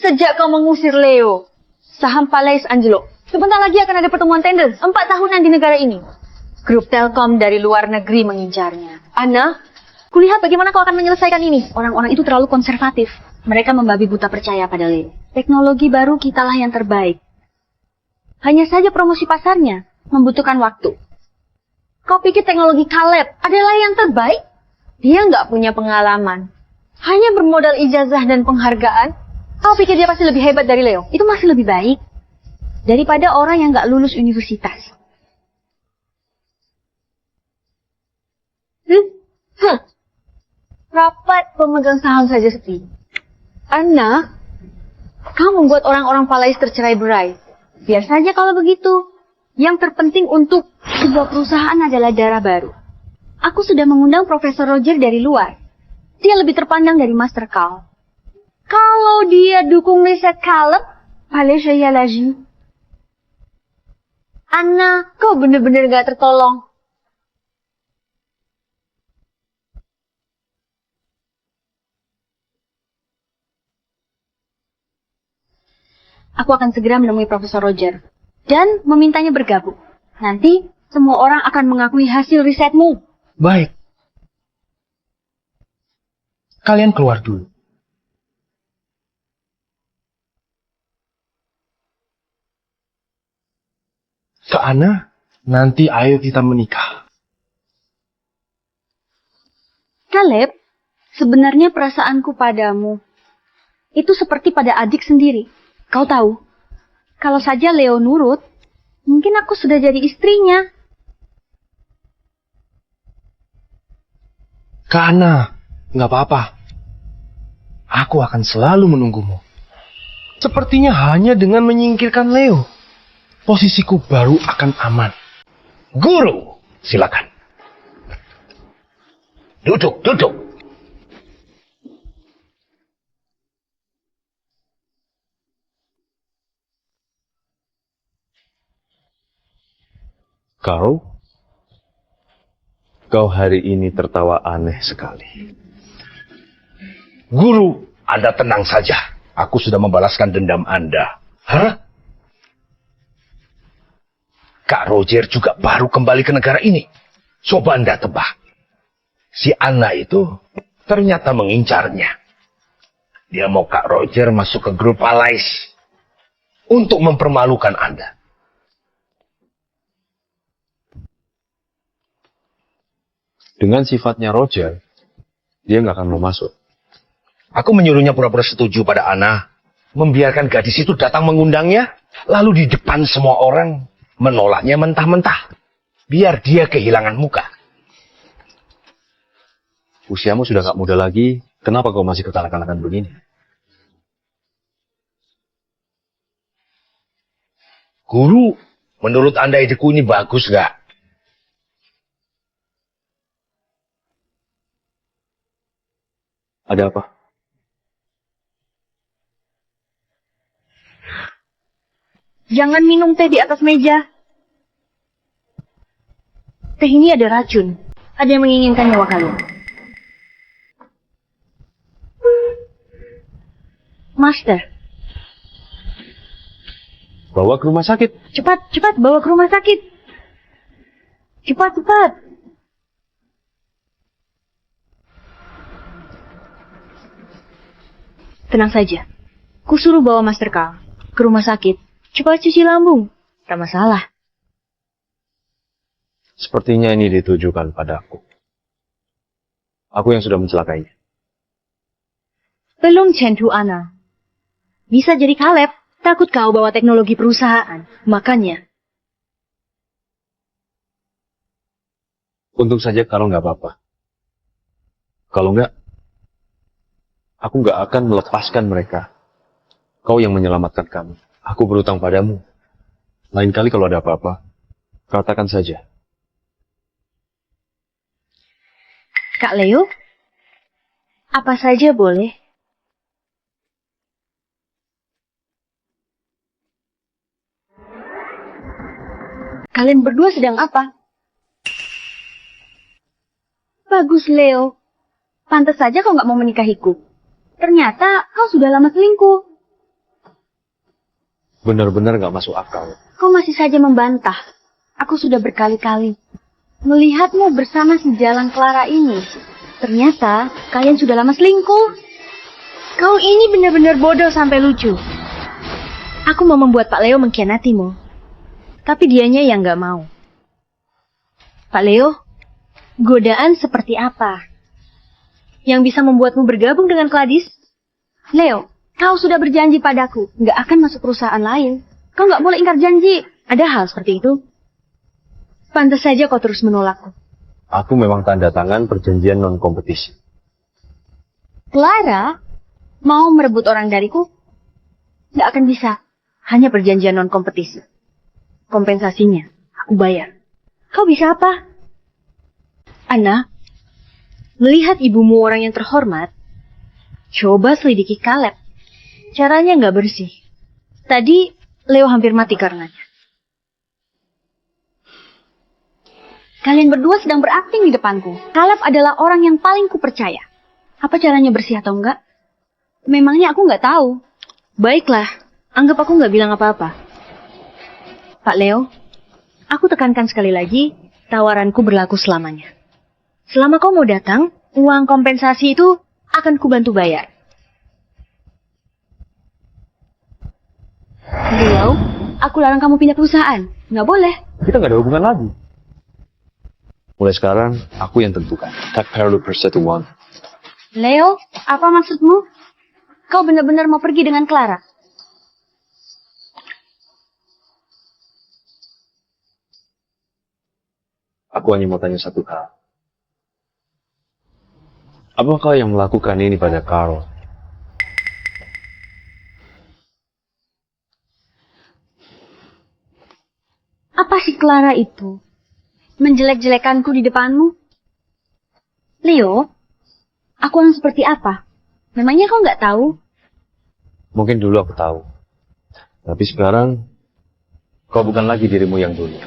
Sejak kau mengusir Leo, saham Palais Angelo, sebentar lagi akan ada pertemuan tender 4 tahunan di negara ini. Grup Telkom dari luar negeri mengincarnya. Ana, kulihat bagaimana kau akan menyelesaikan ini. Orang-orang itu terlalu konservatif. Mereka membabi buta percaya pada Leo. Teknologi baru kitalah yang terbaik. Hanya saja promosi pasarnya membutuhkan waktu. Kau pikir teknologi Caleb adalah yang terbaik? Dia nggak punya pengalaman. Hanya bermodal ijazah dan penghargaan. Kau pikir dia pasti lebih hebat dari Leo? Itu masih lebih baik daripada orang yang nggak lulus universitas. Rapat pemegang saham saja sepi. Anna, kau membuat orang-orang Palais tercerai-berai. Biar saja kalau begitu. Yang terpenting untuk sebuah perusahaan adalah darah baru. Aku sudah mengundang Profesor Roger dari luar. Dia lebih terpandang dari Master Carl. Kalau dia dukung riset Caleb, Palais saya lagi. Anna, kau bener-bener gak tertolong. Aku akan segera menemui Profesor Roger dan memintanya bergabung. Nanti semua orang akan mengakui hasil risetmu.
Baik. Kalian keluar dulu. Kak Ana, nanti ayo kita menikah.
Caleb, sebenarnya perasaanku padamu itu seperti pada adik sendiri. Kau tahu, kalau saja Leo nurut, mungkin aku sudah jadi istrinya.
Kak Ana, nggak apa-apa. Aku akan selalu menunggumu. Sepertinya hanya dengan menyingkirkan Leo, posisiku baru akan aman.
Guru, silakan. Duduk, duduk.
Kau hari ini tertawa aneh sekali.
Guru, Anda tenang saja. Aku sudah membalaskan dendam Anda. Hah? Kak Roger juga baru kembali ke negara ini. Coba Anda tebak. Si Anna itu ternyata mengincarnya. Dia mau Kak Roger masuk ke grup Palais untuk mempermalukan Anda.
Dengan sifatnya Roger, dia nggak akan mau masuk.
Aku menyuruhnya pura-pura setuju pada Anna, membiarkan gadis itu datang mengundangnya, lalu di depan semua orang menolaknya mentah-mentah, biar dia kehilangan muka.
Usiamu sudah nggak muda lagi, kenapa kau masih kekanak-kanakan begini?
Guru, menurut Anda ideku ini bagus nggak?
Ada apa?
Jangan minum teh di atas meja. Teh ini ada racun. Ada yang menginginkan nyawa kalian. Master,
Bawa ke rumah sakit.
cepat, cepat bawa ke rumah sakit. Cepat, cepat. Tenang saja. Kusuruh bawa Master Carl ke rumah sakit. Cepat cuci lambung. Tak masalah.
Sepertinya ini ditujukan padaku. Aku yang sudah mencelakainya.
Belum Centu Ana. Bisa jadi Caleb. Takut kau bawa teknologi perusahaan. Makanya.
Untung saja kalau nggak apa-apa. Kalau nggak, aku nggak akan melepaskan mereka. Kau yang menyelamatkan kami. Aku berutang padamu. Lain kali kalau ada apa-apa, katakan saja.
Kak Leo? Apa saja boleh? Kalian berdua sedang apa? Bagus, Leo. Pantas saja kau nggak mau menikahiku. Ternyata kau sudah lama selingkuh.
Benar-benar nggak masuk akal.
Kau masih saja membantah. Aku sudah berkali-kali melihatmu bersama si Jalan Clara ini. Ternyata kalian sudah lama selingkuh. Kau ini benar-benar bodoh sampai lucu. Aku mau membuat Pak Leo mengkhianatimu. Tapi dianya yang nggak mau. Pak Leo, godaan seperti apa yang bisa membuatmu bergabung dengan Gladys? Leo, kau sudah berjanji padaku nggak akan masuk perusahaan lain. Kau nggak boleh ingkar janji. Ada hal seperti itu. Pantas saja kau terus menolakku.
Aku memang tanda tangan perjanjian non-kompetisi.
Clara mau merebut orang dariku? Nggak akan bisa. Hanya perjanjian non-kompetisi. Kompensasinya, aku bayar. Kau bisa apa? Ana, melihat ibumu orang yang terhormat, coba selidiki Caleb. Caranya nggak bersih. Tadi, Leo hampir mati karenanya. Kalian berdua sedang berakting di depanku. Caleb adalah orang yang paling kupercaya. Apa caranya bersih atau enggak? Memangnya aku nggak tahu. Baiklah, anggap aku nggak bilang apa-apa. Pak Leo, aku tekankan sekali lagi, tawaranku berlaku selamanya. Selama kau mau datang, uang kompensasi itu akan kubantu bayar. Leo, aku larang kamu pindah perusahaan. Nggak boleh.
Kita nggak ada hubungan lagi. Mulai sekarang, aku yang tentukan. Tak perlu persetujuan.
Leo, apa maksudmu? Kau benar-benar mau pergi dengan Clara?
Aku hanya mau tanya satu hal. Apakah yang melakukan ini pada Carl?
Apa si Clara itu? Menjelek-jelekanku di depanmu? Leo, aku orang seperti apa? Memangnya kau nggak tahu?
Mungkin dulu aku tahu. Tapi sekarang, kau bukan lagi dirimu yang dulu.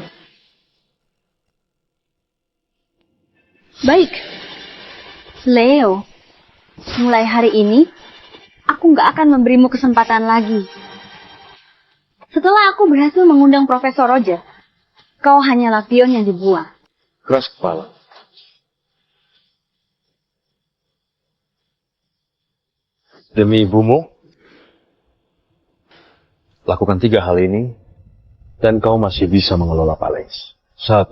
Baik. Leo, mulai hari ini, aku nggak akan memberimu kesempatan lagi. Setelah aku berhasil mengundang Profesor Roger, kau hanyalah pion yang dibuang.
Keras kepala. Demi ibumu, lakukan 3 hal ini, dan kau masih bisa mengelola Palace. 1.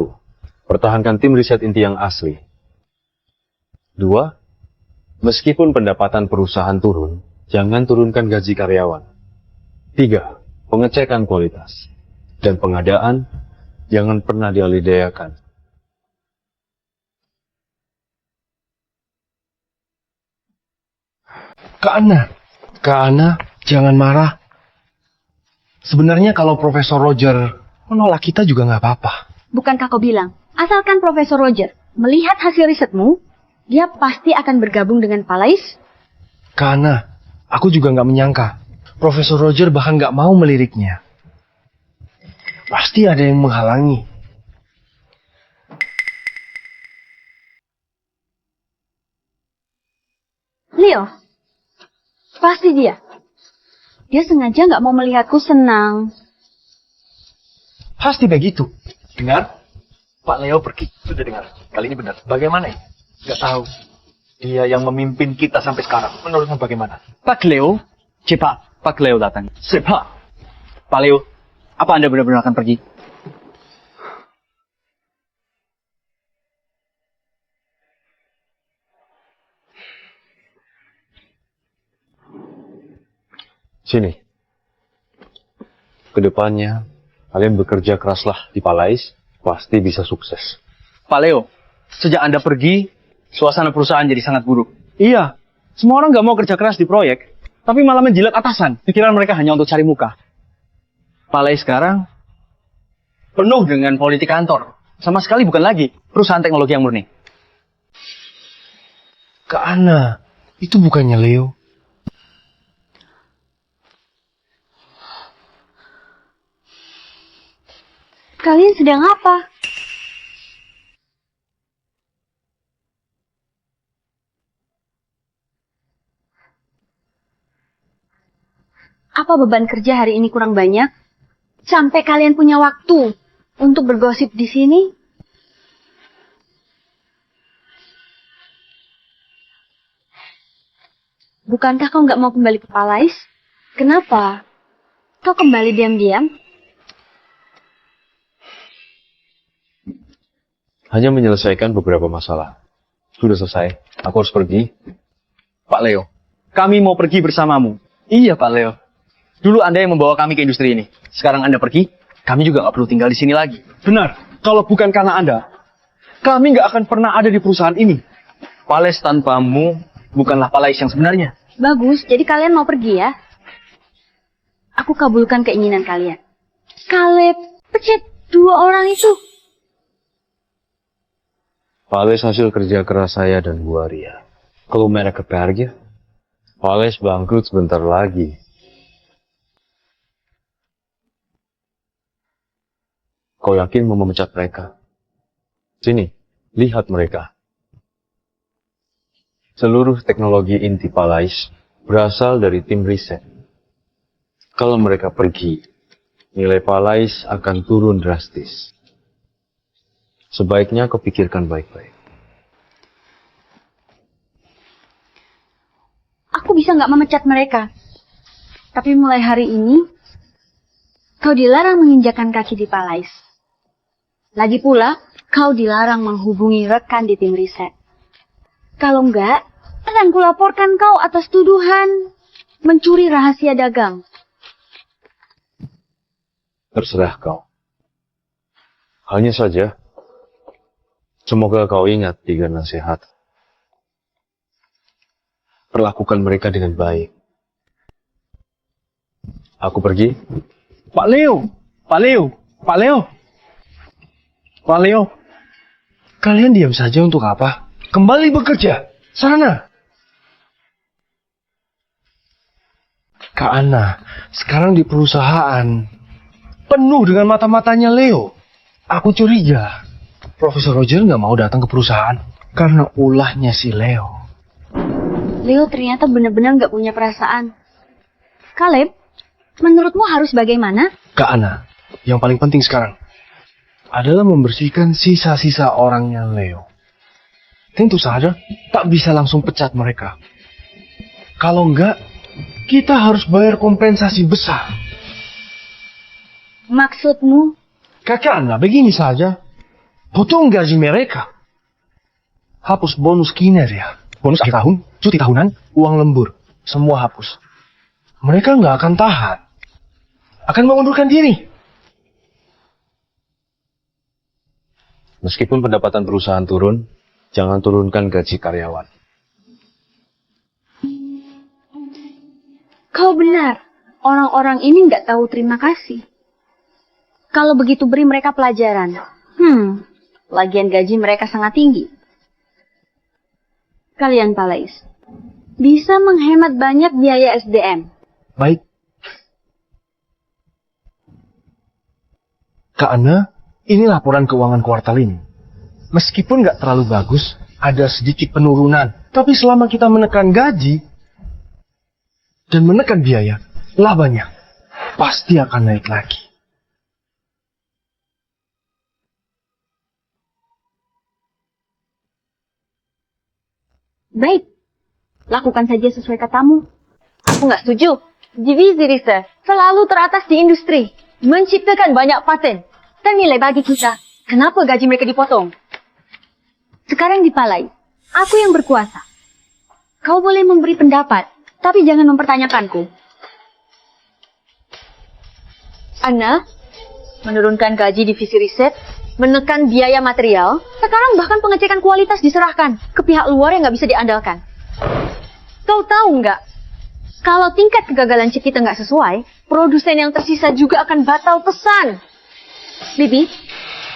Pertahankan tim riset inti yang asli. 2. Meskipun pendapatan perusahaan turun, jangan turunkan gaji karyawan. 3. Pengecekan kualitas. Dan pengadaan, jangan pernah dialidayakan.
Kak Ana, jangan marah. Sebenarnya kalau Profesor Roger menolak kita juga nggak apa-apa.
Bukankah kau bilang, asalkan Profesor Roger melihat hasil risetmu, dia pasti akan bergabung dengan Palais?
Kak Ana, aku juga nggak menyangka. Profesor Roger bahkan nggak mau meliriknya. Pasti ada yang menghalangi.
Leo, pasti dia. Dia sengaja nggak mau melihatku senang.
Pasti begitu. Dengar,
Pak Leo pergi. Sudah dengar. Kali ini benar. Bagaimana ya? Gak tahu. Dia yang memimpin kita sampai sekarang. Menurutmu bagaimana? Pak Leo? Cepat. Pak Leo datang. Cepat. Pak Leo, apa Anda benar-benar akan pergi?
Sini. Kedepannya, kalian bekerja keraslah di Palais, pasti bisa sukses.
Pak Leo, sejak Anda pergi, suasana perusahaan jadi sangat buruk. Iya, semua orang nggak mau kerja keras di proyek, tapi malah menjilat atasan. Pikiran mereka hanya untuk cari muka. Palais sekarang penuh dengan politik kantor. Sama sekali bukan lagi perusahaan teknologi yang murni.
Kak Ana, itu bukannya Leo.
Kalian sedang apa? Apa beban kerja hari ini kurang banyak? Sampai kalian punya waktu untuk bergosip di sini? Bukankah kau nggak mau kembali ke Palais? Kenapa? Kau kembali diam-diam?
Hanya menyelesaikan beberapa masalah. Sudah selesai. Aku harus pergi.
Pak Leo, kami mau pergi bersamamu. Iya Pak Leo. Dulu Anda yang membawa kami ke industri ini. Sekarang Anda pergi, kami juga nggak perlu tinggal di sini lagi. Benar. Kalau bukan karena Anda, kami nggak akan pernah ada di perusahaan ini. Palais tanpamu bukanlah Palais yang sebenarnya.
Bagus, jadi kalian mau pergi ya? Aku kabulkan keinginan kalian. Caleb, pecat 2 orang itu.
Palais hasil kerja keras saya dan Bu Arya. Kalau mereka pergi, Palais bangkrut sebentar lagi. Kau yakin mau memecat mereka? Sini, lihat mereka. Seluruh teknologi inti Palais berasal dari tim riset. Kalau mereka pergi, nilai Palais akan turun drastis. Sebaiknya kau pikirkan baik-baik.
Aku bisa nggak memecat mereka. Tapi mulai hari ini, kau dilarang menginjakan kaki di Palais. Lagi pula, kau dilarang menghubungi rekan di tim riset. Kalau enggak, akan kulaporkan kau atas tuduhan mencuri rahasia dagang.
Terserah kau. Hanya saja, semoga kau ingat 3 nasihat. Perlakukan mereka dengan baik. Aku pergi.
Pak Leo, Pak Leo, Pak Leo. Pak Leo,
Kalian diam saja untuk apa? Kembali bekerja. Sana. Kak Ana, sekarang di perusahaan penuh dengan mata-matanya Leo. Aku curiga Profesor Roger nggak mau datang ke perusahaan karena ulahnya si Leo.
Leo ternyata benar-benar nggak punya perasaan. Caleb, menurutmu harus bagaimana?
Kak Ana, yang paling penting sekarang adalah membersihkan sisa-sisa orangnya Leo. Tentu saja tak bisa langsung pecat mereka. Kalau enggak, kita harus bayar kompensasi besar.
Maksudmu?
Kakak Ana, begini saja. Potong gaji mereka. Hapus bonus kinerja. Bonus akhir tahun, cuti tahunan, uang lembur. Semua hapus. Mereka nggak akan tahan. Akan mengundurkan diri.
Meskipun pendapatan perusahaan turun, jangan turunkan gaji karyawan.
Kau benar. Orang-orang ini nggak tahu terima kasih. Kalau begitu beri mereka pelajaran. Lagian gaji mereka sangat tinggi. Kalian Palais bisa menghemat banyak biaya SDM.
Baik. Kak Ana, ini laporan keuangan kuartal ini. Meskipun nggak terlalu bagus, ada sedikit penurunan. Tapi selama kita menekan gaji dan menekan biaya, labanya pasti akan naik lagi.
Baik, lakukan saja sesuai katamu. Aku nggak setuju. Divisi riset selalu teratas di industri, menciptakan banyak paten dan nilai bagi kita. Kenapa gaji mereka dipotong? Sekarang di Palais, aku yang berkuasa. Kau boleh memberi pendapat, tapi jangan mempertanyakanku. Ana, menurunkan gaji divisi riset, menekan biaya material, sekarang bahkan pengecekan kualitas diserahkan ke pihak luar yang nggak bisa diandalkan. Kau tahu nggak? Kalau tingkat kegagalan chip kita nggak sesuai, produsen yang tersisa juga akan batal pesan. Bibi,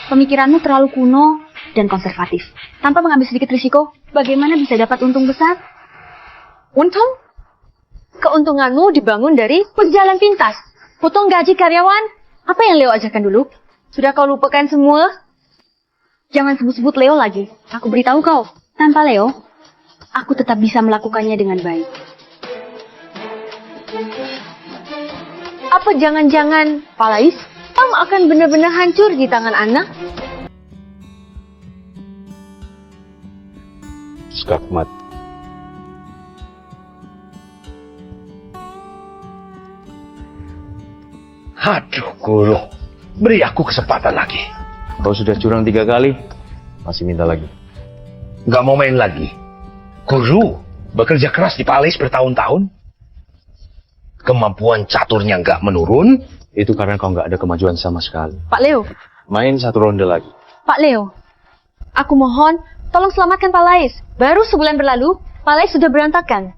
pemikiranmu terlalu kuno dan konservatif. Tanpa mengambil sedikit risiko, bagaimana bisa dapat untung besar? Untung? Keuntunganmu dibangun dari berjalan pintas. Potong gaji karyawan. Apa yang Leo ajarkan dulu? Sudah kau lupakan semua? Jangan sebut-sebut Leo lagi. Aku beritahu kau, tanpa Leo, aku tetap bisa melakukannya dengan baik. Apa jangan-jangan, Palais, kamu akan benar-benar hancur di tangan anak?
Skakmat.
Aduh, Guru. Beri aku kesempatan lagi.
Kau sudah curang 3 kali, masih minta lagi.
Nggak mau main lagi. Guru, bekerja keras di Palais bertahun-tahun. Kemampuan caturnya nggak menurun.
Itu karena kau nggak ada kemajuan sama sekali.
Pak Leo,
Main 1 ronde lagi.
Pak Leo, aku mohon, tolong selamatkan Palais. Baru sebulan berlalu, Palais sudah berantakan.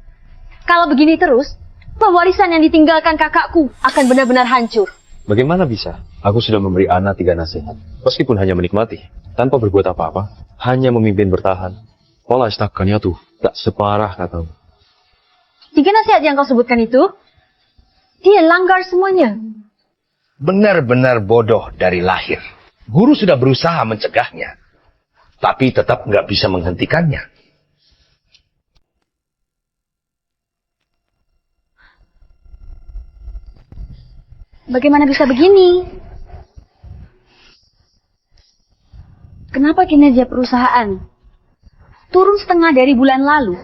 Kalau begini terus, pewarisan yang ditinggalkan kakakku akan benar-benar hancur.
Bagaimana bisa? Aku sudah memberi Ana 3 nasihat. Meskipun hanya menikmati, tanpa berbuat apa-apa, hanya memimpin bertahan. Pola istakkannya tuh, tak separah katamu.
3 nasihat yang kau sebutkan itu, dia langgar semuanya.
Benar-benar bodoh dari lahir. Guru sudah berusaha mencegahnya. Tapi tetap nggak bisa menghentikannya.
Bagaimana bisa begini? Kenapa kinerja perusahaan turun setengah dari bulan lalu?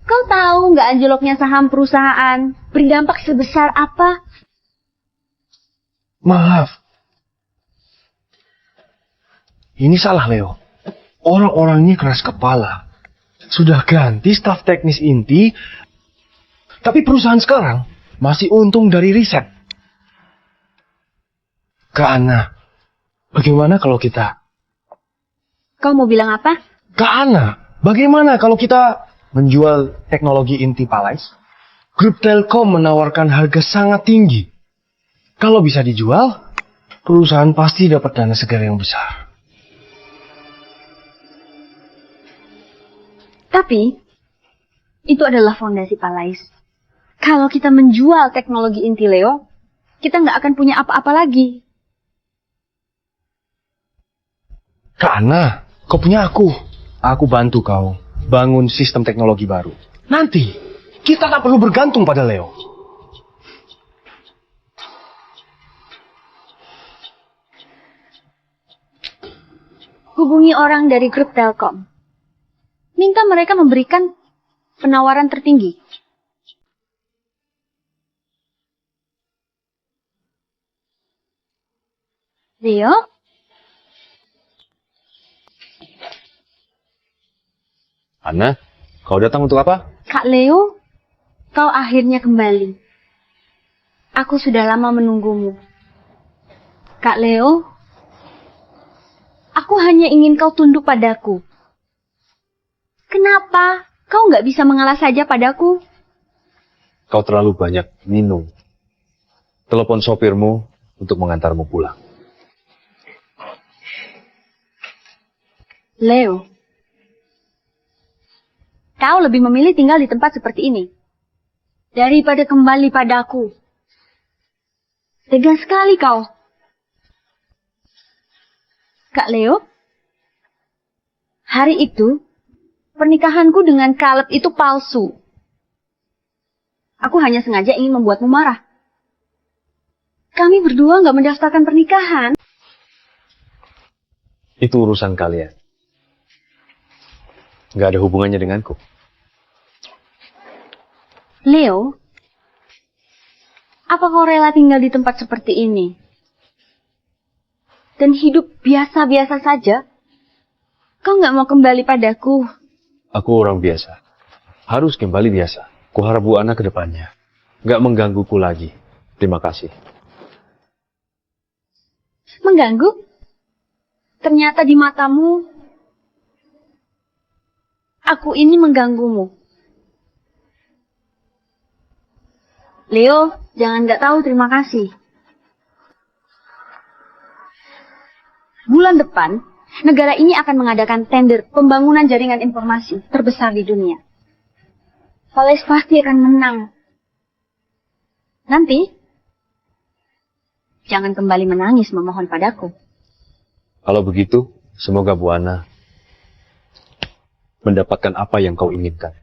Kau tahu nggak anjloknya saham perusahaan berdampak sebesar apa?
Maaf. Ini salah, Leo. Orang-orangnya keras kepala. Sudah ganti staf teknis inti, tapi perusahaan sekarang masih untung dari riset. Kak Ana, bagaimana kalau kita...
Kau mau bilang apa?
Kak Ana, bagaimana kalau kita menjual teknologi inti Palais? Grup Telkom menawarkan harga sangat tinggi. Kalau bisa dijual, perusahaan pasti dapat dana segar yang besar.
Tapi, itu adalah fondasi Palais. Kalau kita menjual teknologi inti Leo, kita nggak akan punya apa-apa lagi.
Kak Ana, kau punya aku. Aku bantu kau bangun sistem teknologi baru. Nanti, kita tak perlu bergantung pada Leo.
Hubungi orang dari grup Telkom. Minta mereka memberikan penawaran tertinggi. Leo?
Ana, kau datang untuk apa?
Kak Leo, kau akhirnya kembali. Aku sudah lama menunggumu. Kak Leo, aku hanya ingin kau tunduk padaku. Kenapa? Kau nggak bisa mengalah saja padaku?
Kau terlalu banyak minum. Telepon sopirmu untuk mengantarmu pulang.
Leo, kau lebih memilih tinggal di tempat seperti ini daripada kembali padaku. Tegas sekali kau. Kak Leo, hari itu pernikahanku dengan Caleb itu palsu. Aku hanya sengaja ingin membuatmu marah. Kami berdua nggak mendaftarkan pernikahan.
Itu urusan kalian. Nggak ada hubungannya denganku.
Leo, apa kau rela tinggal di tempat seperti ini? Dan hidup biasa-biasa saja? Kau nggak mau kembali padaku?
Aku orang biasa. Harus kembali biasa. Kuharap Bu Ana ke depannya nggak menggangguku lagi. Terima kasih.
Mengganggu? Ternyata di matamu, aku ini mengganggumu. Leo, jangan nggak tahu terima kasih. Bulan depan, negara ini akan mengadakan tender pembangunan jaringan informasi terbesar di dunia. Falaise pasti akan menang. Nanti, jangan kembali menangis memohon padaku.
Kalau begitu, semoga Bu Ana mendapatkan apa yang kau inginkan.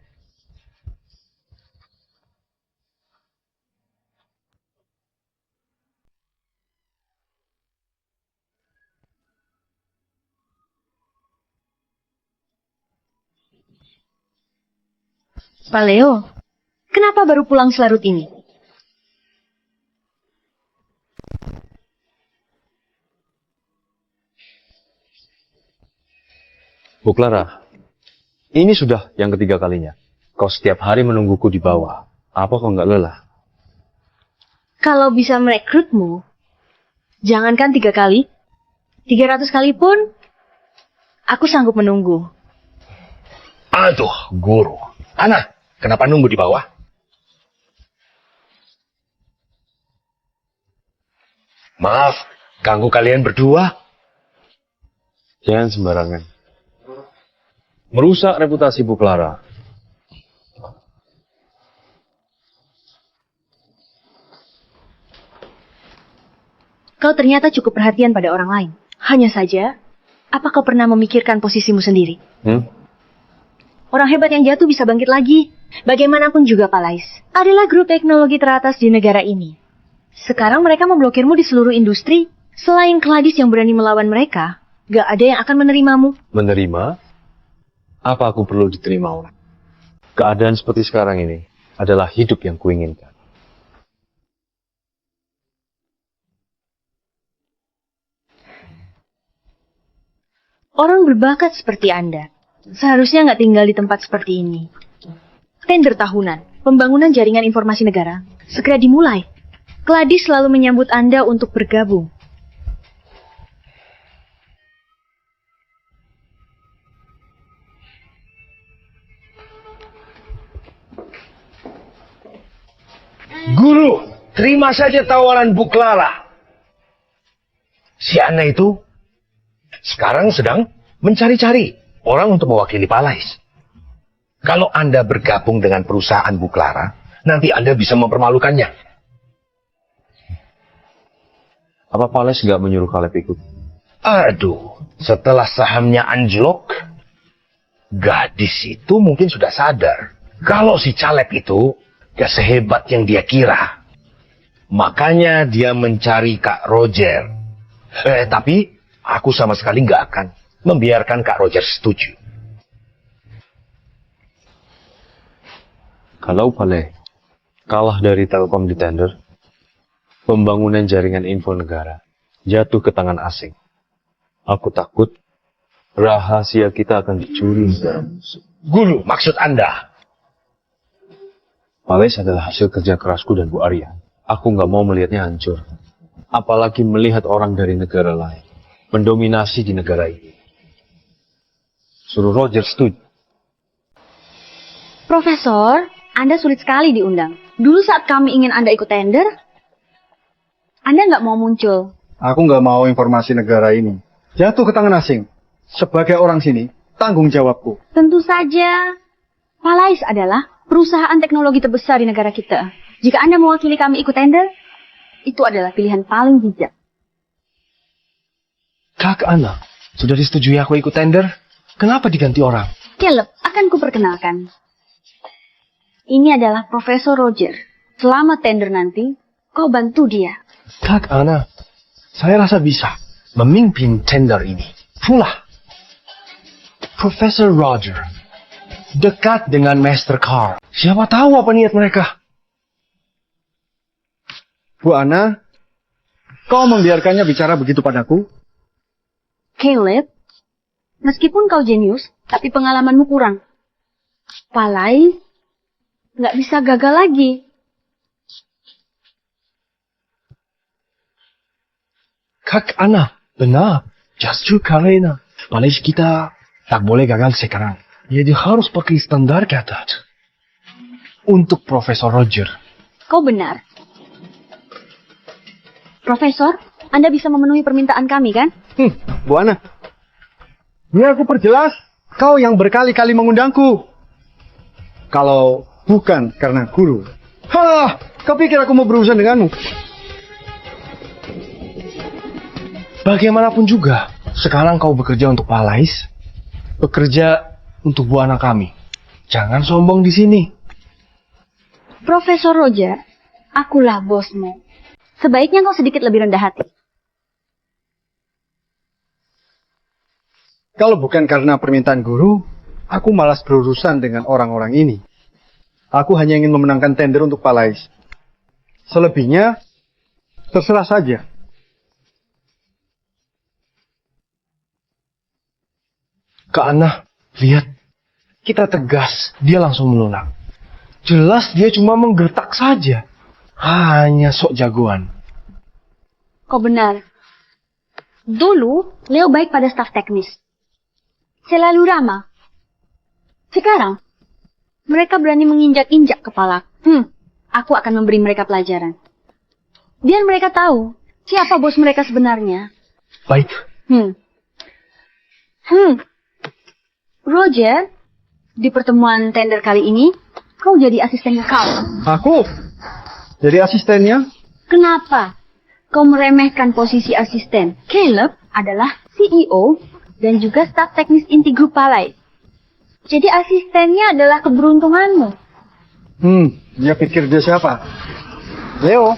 Pak Leo, kenapa baru pulang selarut ini?
Bu Clara, ini sudah yang ketiga kalinya. Kau setiap hari menungguku di bawah. Apa kau nggak lelah?
Kalau bisa merekrutmu, jangankan 3 kali, 300 kali pun, aku sanggup menunggu.
Aduh, guru. Ana, kenapa nunggu di bawah? Maaf, ganggu kalian berdua.
Jangan sembarangan. Merusak reputasi Bu Clara.
Kau ternyata cukup perhatian pada orang lain. Hanya saja, apa kau pernah memikirkan posisimu sendiri? Orang hebat yang jatuh bisa bangkit lagi. Bagaimanapun juga Falaise adalah grup teknologi teratas di negara ini. Sekarang mereka memblokirmu di seluruh industri. Selain Gladys yang berani melawan mereka, gak ada yang akan menerimamu.
Menerima? Apa aku perlu diterima orang? Keadaan seperti sekarang ini adalah hidup yang kuinginkan.
Orang berbakat seperti Anda seharusnya nggak tinggal di tempat seperti ini. Tender tahunan, pembangunan jaringan informasi negara, segera dimulai. Gladys selalu menyambut Anda untuk bergabung.
Guru, terima saja tawaran Bu Clara. Si Ana itu sekarang sedang mencari-cari orang untuk mewakili Falaise. Kalau Anda bergabung dengan perusahaan Bu Clara, nanti Anda bisa mempermalukannya.
Apa Falaise nggak menyuruh Caleb ikut?
Aduh, setelah sahamnya anjlok, gadis itu mungkin sudah sadar kalau si Caleb itu gak sehebat yang dia kira. Makanya dia mencari Kak Roger. Tapi aku sama sekali gak akan membiarkan Kak Roger setuju.
Kalau Falaise kalah dari Telkom di tender, pembangunan jaringan info negara jatuh ke tangan asing. Aku takut rahasia kita akan dicuri.
Guru, maksud Anda?
Falaise adalah hasil kerja kerasku dan Bu Arya. Aku nggak mau melihatnya hancur. Apalagi melihat orang dari negara lain mendominasi di negara ini. Suruh Roger setuju.
Profesor, Anda sulit sekali diundang. Dulu saat kami ingin Anda ikut tender, Anda nggak mau muncul.
Aku nggak mau informasi negara ini jatuh ke tangan asing. Sebagai orang sini, tanggung jawabku.
Tentu saja, Falaise adalah perusahaan teknologi terbesar di negara kita. Jika Anda mewakili kami ikut tender, itu adalah pilihan paling bijak.
Kak Ana, sudah disetujui aku ikut tender? Kenapa diganti orang?
Caleb, akan kuperkenalkan. Ini adalah Profesor Roger. Selama tender nanti, kau bantu dia.
Kak Ana, saya rasa bisa memimpin tender ini. Pula, Profesor Roger dekat dengan Master Carl. Siapa tahu apa niat mereka?
Bu Ana, kau membiarkannya bicara begitu padaku?
Caleb, meskipun kau jenius, tapi pengalamanmu kurang. Palai nggak bisa gagal lagi.
Kak Ana, benar. Justru karena Palais kita tak boleh gagal sekarang. Jadi harus pakai standar ketat. Untuk Profesor Roger.
Kau benar. Profesor, Anda bisa memenuhi permintaan kami, kan?
Bu Ana. Biar aku perjelas, kau yang berkali-kali mengundangku. Kalau bukan karena guru. Hah, kau pikir aku mau berurusan denganmu?
Bagaimanapun juga, sekarang kau bekerja untuk Palais. Bekerja untuk Bu Ana kami. Jangan sombong di sini.
Profesor Roger, akulah bosmu. Sebaiknya kau sedikit lebih rendah hati.
Kalau bukan karena permintaan guru, aku malas berurusan dengan orang-orang ini. Aku hanya ingin memenangkan tender untuk Palais. Selebihnya, terserah saja.
Kak Ana, lihat. Kita tegas, dia langsung melunak. Jelas dia cuma menggertak saja. Hanya sok jagoan.
Kau benar. Dulu, Leo baik pada staf teknis. Selalu ramah. Sekarang, mereka berani menginjak-injak kepala. Aku akan memberi mereka pelajaran. Biar mereka tahu siapa bos mereka sebenarnya.
Baik.
Roger, di pertemuan tender kali ini, kau jadi asistennya kau.
Aku? Jadi asistennya?
Kenapa? Kau meremehkan posisi asisten. Caleb adalah CEO dan juga staf teknis inti grup Palais. Jadi asistennya adalah keberuntunganmu.
Dia pikir dia siapa? Leo.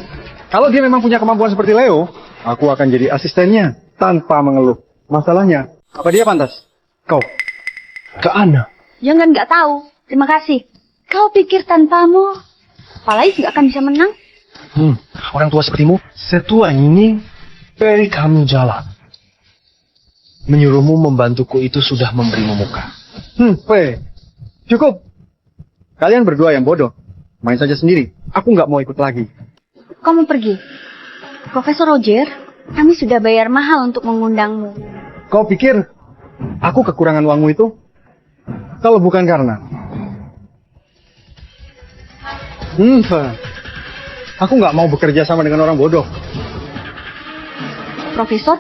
Kalau dia memang punya kemampuan seperti Leo, aku akan jadi asistennya tanpa mengeluh. Masalahnya, apa dia pantas? Kau?
Kak Ana.
Jangan nggak tahu. Terima kasih. Kau pikir tanpamu, Palais nggak akan bisa menang?
Orang tua sepertimu, setua ini beri kami jalan. Menyuruhmu membantuku itu sudah memberimu muka.
Cukup. Kalian berdua yang bodoh. Main saja sendiri. Aku nggak mau ikut lagi.
Kau mau pergi? Profesor Roger, kami sudah bayar mahal untuk mengundangmu.
Kau pikir aku kekurangan uangmu itu? Kalau bukan karena... Aku nggak mau bekerja sama dengan orang bodoh.
Profesor?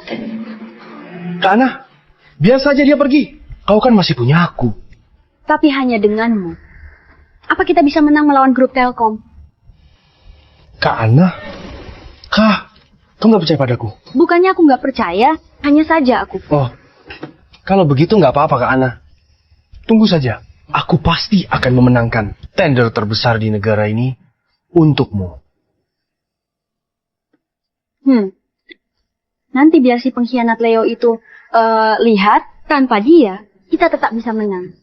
Kak Ana, biar saja dia pergi. Kau kan masih punya aku.
Tapi hanya denganmu. Apa kita bisa menang melawan grup Telkom?
Kak Ana? Kak, kau nggak percaya padaku?
Bukannya aku nggak percaya, hanya saja aku.
Oh, kalau begitu nggak apa-apa Kak Ana. Tunggu saja. Aku pasti akan memenangkan tender terbesar di negara ini untukmu.
Nanti biar si pengkhianat Leo itu lihat, tanpa dia, kita tetap bisa menang.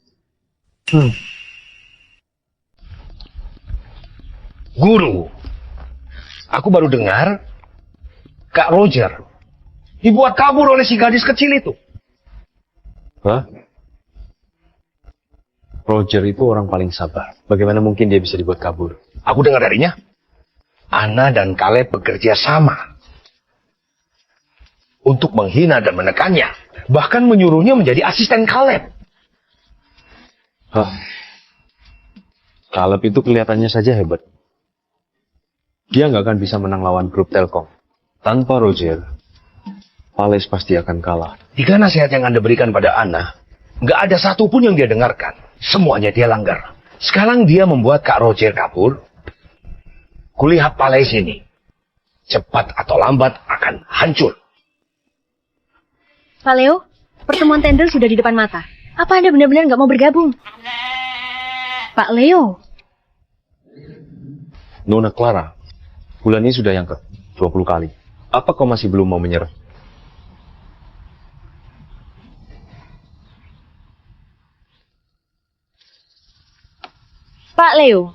Guru, aku baru dengar Kak Roger dibuat kabur oleh si gadis kecil itu.
Hah? Roger itu orang paling sabar. Bagaimana mungkin dia bisa dibuat kabur?
Aku dengar darinya, Ana dan Caleb bekerja sama untuk menghina dan menekannya. Bahkan menyuruhnya menjadi asisten Caleb.
Hah? Caleb itu kelihatannya saja hebat. Dia nggak akan bisa menang lawan grup Telkom. Tanpa Roger, Palais pasti akan kalah.
3 nasihat yang Anda berikan pada Ana, nggak ada satupun yang dia dengarkan. Semuanya dia langgar. Sekarang dia membuat Kak Roger kabur. Kulihat Palais ini, cepat atau lambat akan hancur.
Pak Leo, pertemuan tender sudah di depan mata. Apa Anda benar-benar nggak mau bergabung? Pak Leo.
Nona Clara, bulan ini sudah yang ke-20 kali. Apa kau masih belum mau menyerah?
Pak Leo,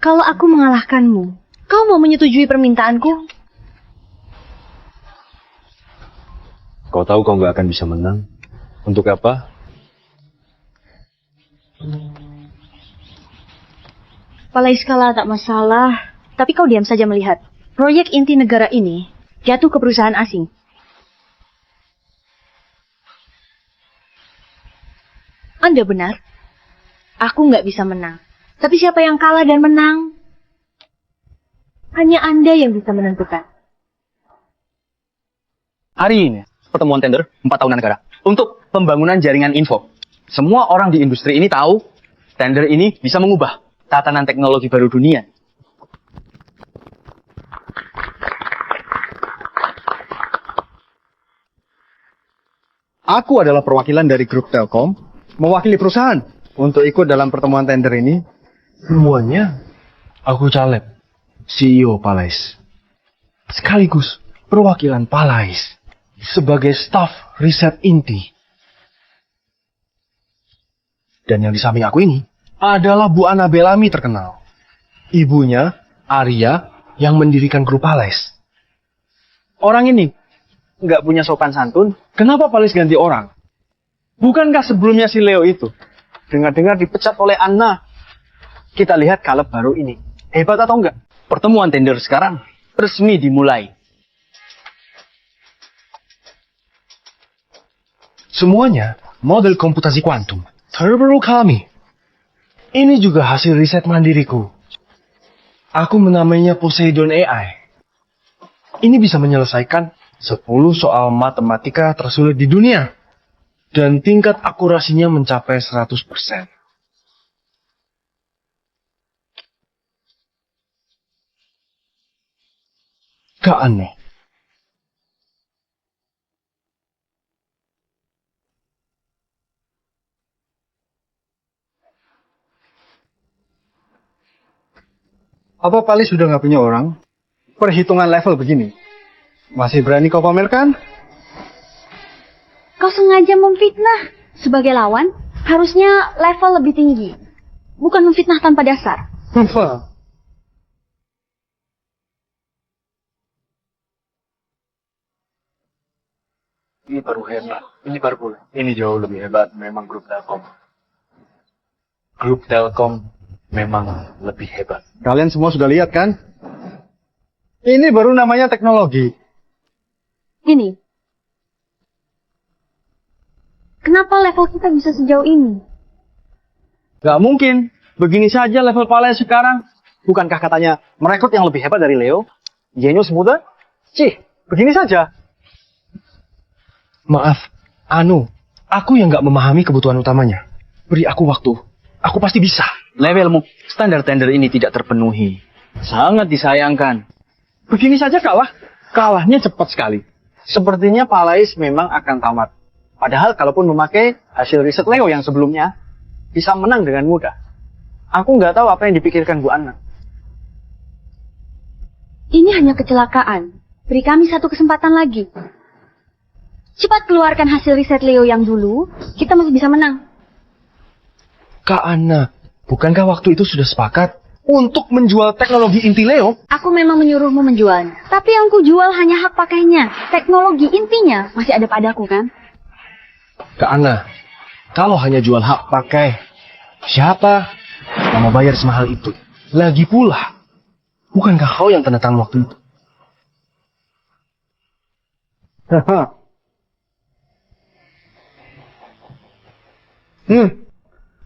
kalau aku mengalahkanmu, kau mau menyetujui permintaanku?
Kau tahu kau nggak akan bisa menang. Untuk apa?
Palais kalah tak masalah, tapi kau diam saja melihat. Proyek inti negara ini jatuh ke perusahaan asing. Anda benar. Aku nggak bisa menang. Tapi siapa yang kalah dan menang? Hanya Anda yang bisa menentukan.
Hari ini, pertemuan tender 4 tahunan negara untuk pembangunan jaringan info. Semua orang di industri ini tahu tender ini bisa mengubah tatanan teknologi baru dunia. Aku adalah perwakilan dari grup Telkom, mewakili perusahaan untuk ikut dalam pertemuan tender ini.
Semuanya? Aku Caleb, CEO Palais. Sekaligus perwakilan Palais sebagai staf riset inti.
Dan yang di samping aku ini adalah Bu Ana Bellamy terkenal. Ibunya, Arya, yang mendirikan grup Palais.
Orang ini nggak punya sopan santun, kenapa Palais ganti orang? Bukankah sebelumnya si Leo itu dengar-dengar dipecat oleh Anna? Kita lihat Caleb baru ini. Hebat atau enggak? Pertemuan tender sekarang resmi dimulai.
Semuanya model komputasi kuantum. Terbaru kami. Ini juga hasil riset mandiriku. Aku menamainya Poseidon AI. Ini bisa menyelesaikan 10 soal matematika tersulit di dunia. Dan tingkat akurasinya mencapai 100%. Gak aneh.
Apa Palais sudah nggak punya orang? Perhitungan level begini. Masih berani kau pamerkan?
Kau sengaja memfitnah. Sebagai lawan, harusnya level lebih tinggi. Bukan memfitnah tanpa dasar.
Apa?
Ini baru hebat. Ini baru boleh. Ini jauh lebih hebat. Memang grup Telkom. Grup Telkom memang lebih hebat.
Kalian semua sudah lihat kan? Ini baru namanya teknologi.
Gini. Kenapa level kita bisa sejauh ini?
Gak mungkin. Begini saja level Palais sekarang. Bukankah katanya merekrut yang lebih hebat dari Leo? Genius muda? Cih, begini saja.
Maaf, aku yang gak memahami kebutuhan utamanya. Beri aku waktu. Aku pasti bisa.
Levelmu, standar tender ini tidak terpenuhi. Sangat disayangkan. Begini saja kalah. Kalahnya cepat sekali. Sepertinya Palais memang akan tamat. Padahal kalaupun memakai hasil riset Leo yang sebelumnya, bisa menang dengan mudah. Aku nggak tahu apa yang dipikirkan Bu Anna.
Ini hanya kecelakaan. Beri kami satu kesempatan lagi. Cepat keluarkan hasil riset Leo yang dulu, kita masih bisa menang.
Kak Anna, bukankah waktu itu sudah sepakat untuk menjual teknologi inti Leo?
Aku memang menyuruhmu menjualnya. Tapi yang ku jual hanya hak pakainya. Teknologi intinya masih ada padaku kan?
Kak Anna, kalau hanya jual hak pakai, siapa yang mau bayar semahal itu? Lagi pula, bukankah kau yang tanda tangan waktu itu?
Haha.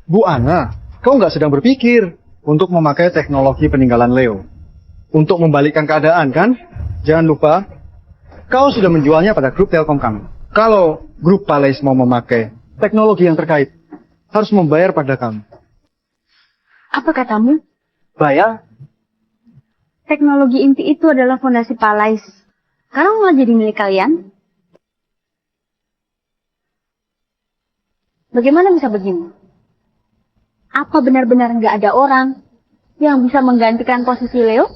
Bu Anna, kau nggak sedang berpikir untuk memakai teknologi peninggalan Leo. Untuk membalikkan keadaan, kan? Jangan lupa, kau sudah menjualnya pada grup Telkom kami. Kalau grup Palais mau memakai teknologi yang terkait, harus membayar pada kami.
Apa katamu?
Bayar?
Teknologi inti itu adalah fondasi Palais. Sekarang malah jadi milik kalian? Bagaimana bisa begini? Apa benar-benar nggak ada orang yang bisa menggantikan posisi Leo?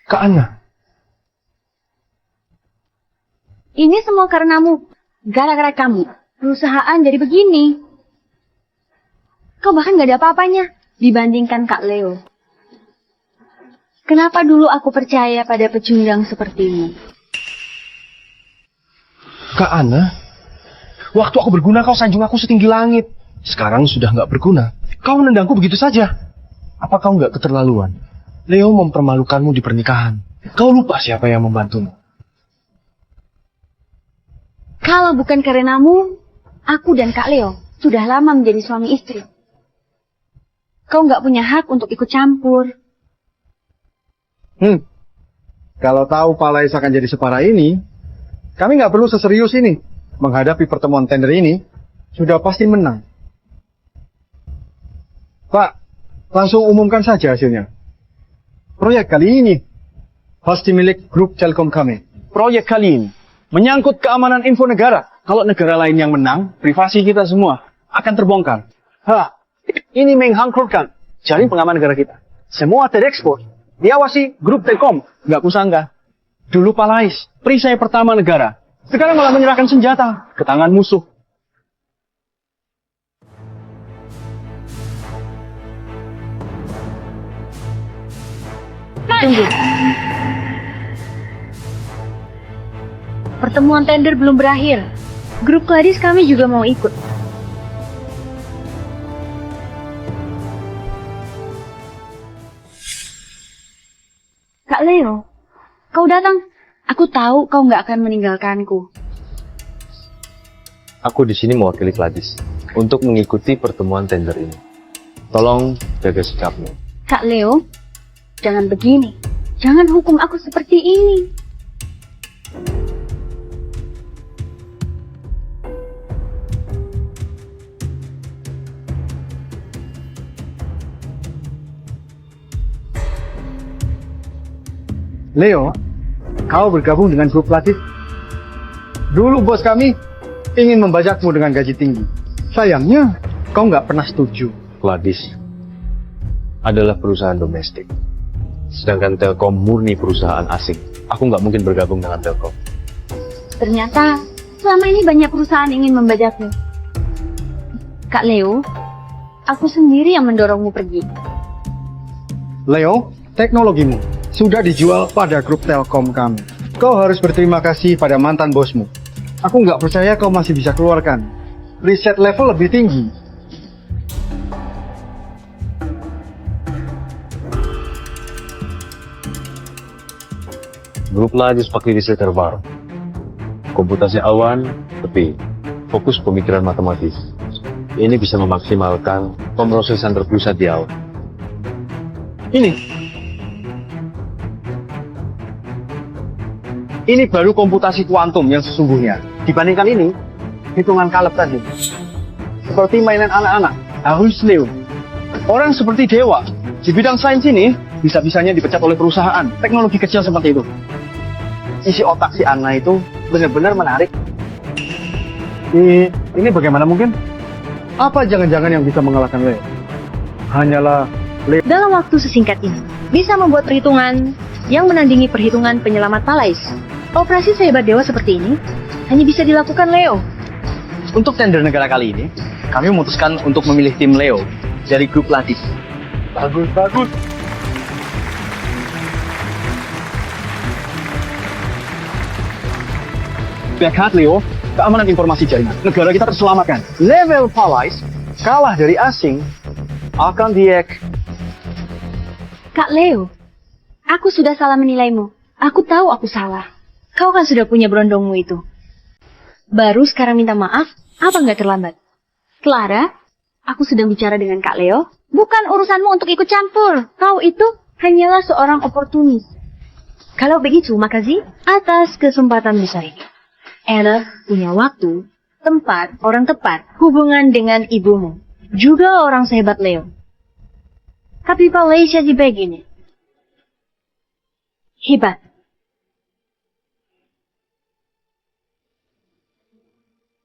Kak Anna,
Ini semua karenamu. Gara-gara kamu. Perusahaan jadi begini. Kau bahkan nggak ada apa-apanya. dibandingkan Kak Leo. Kenapa dulu aku percaya pada pecundang sepertimu?
Kak Ana, waktu aku berguna kau sanjung aku setinggi langit. Sekarang sudah nggak berguna. Kau menendangku begitu saja. Apa kau nggak keterlaluan? Leo mempermalukanmu di pernikahan. Kau lupa siapa yang membantumu.
Kalau bukan karenamu, aku dan Kak Leo sudah lama menjadi suami istri. Kau nggak punya hak untuk ikut campur.
Kalau tahu Palais akan jadi separah ini, kami nggak perlu seserius ini. Menghadapi pertemuan tender ini, sudah pasti menang. Pak, langsung umumkan saja hasilnya. Proyek kali ini pasti milik grup Telkom kami.
Proyek kali ini menyangkut keamanan info negara. Kalau negara lain yang menang, privasi kita semua akan terbongkar. Ini menghancurkan jaring pengaman negara kita. Semua terekspor diawasi grup Telkom. Nggak kusangka. Dulu Palais, perisai pertama negara. Sekarang malah menyerahkan senjata ke tangan musuh.
Tunggu. Pertemuan tender belum berakhir. Grup Gladys kami juga mau ikut. Kak Leo, kau datang. Aku tahu kau nggak akan meninggalkanku.
Aku di sini mewakili Gladys untuk mengikuti pertemuan tender ini. Tolong jaga sikapmu.
Kak Leo, jangan begini. Jangan hukum aku seperti ini.
Leo, kau bergabung dengan grup Latif. Dulu bos kami ingin membajakmu dengan gaji tinggi. Sayangnya, kau nggak pernah setuju.
Gladys adalah perusahaan domestik, sedangkan Telkom murni perusahaan asing. Aku nggak mungkin bergabung dengan Telkom.
Ternyata selama ini banyak perusahaan ingin membajakmu. Kak Leo, aku sendiri yang mendorongmu pergi.
Leo, teknologimu sudah dijual pada grup Telkom kami. Kau harus berterima kasih pada mantan bosmu. Aku nggak percaya kau masih bisa keluarkan. Riset level lebih tinggi.
Grup Gladys pakai riset terbaru. Komputasi awan, tapi fokus pemikiran matematis. Ini bisa memaksimalkan pemrosesan terpusat di awan.
Ini baru komputasi kuantum yang sesungguhnya. Dibandingkan ini, hitungan kaleb tadi. Seperti mainan anak-anak, harus Leo. Orang seperti dewa, di bidang sains ini, bisa-bisanya dipecat oleh perusahaan. Teknologi kecil seperti itu. Isi otak si Anna itu benar-benar menarik.
Ini bagaimana mungkin? Apa jangan-jangan yang bisa mengalahkan Leo? Hanyalah Leo.
Dalam waktu sesingkat ini, bisa membuat perhitungan yang menandingi perhitungan penyelamat Palais. Operasi sehebat dewa seperti ini hanya bisa dilakukan Leo.
Untuk tender negara kali ini, kami memutuskan untuk memilih tim Leo dari grup Latif.
Bagus, bagus.
Pihak Leo, keamanan informasi jaringan. Negara kita terselamatkan. Level Palais kalah dari asing akan
Kak Leo, aku sudah salah menilaimu. Aku tahu aku salah. Kau kan sudah punya berondongmu itu. Baru sekarang minta maaf, apa nggak terlambat? Clara, aku sedang bicara dengan Kak Leo. Bukan urusanmu untuk ikut campur. Kau itu hanyalah seorang oportunis. Kalau begitu, makasih atas kesempatan besar ini. Anna punya waktu, tempat, orang tepat, hubungan dengan ibumu. Juga orang sehebat Leo. Tapi Palais jadi begini. Hebat.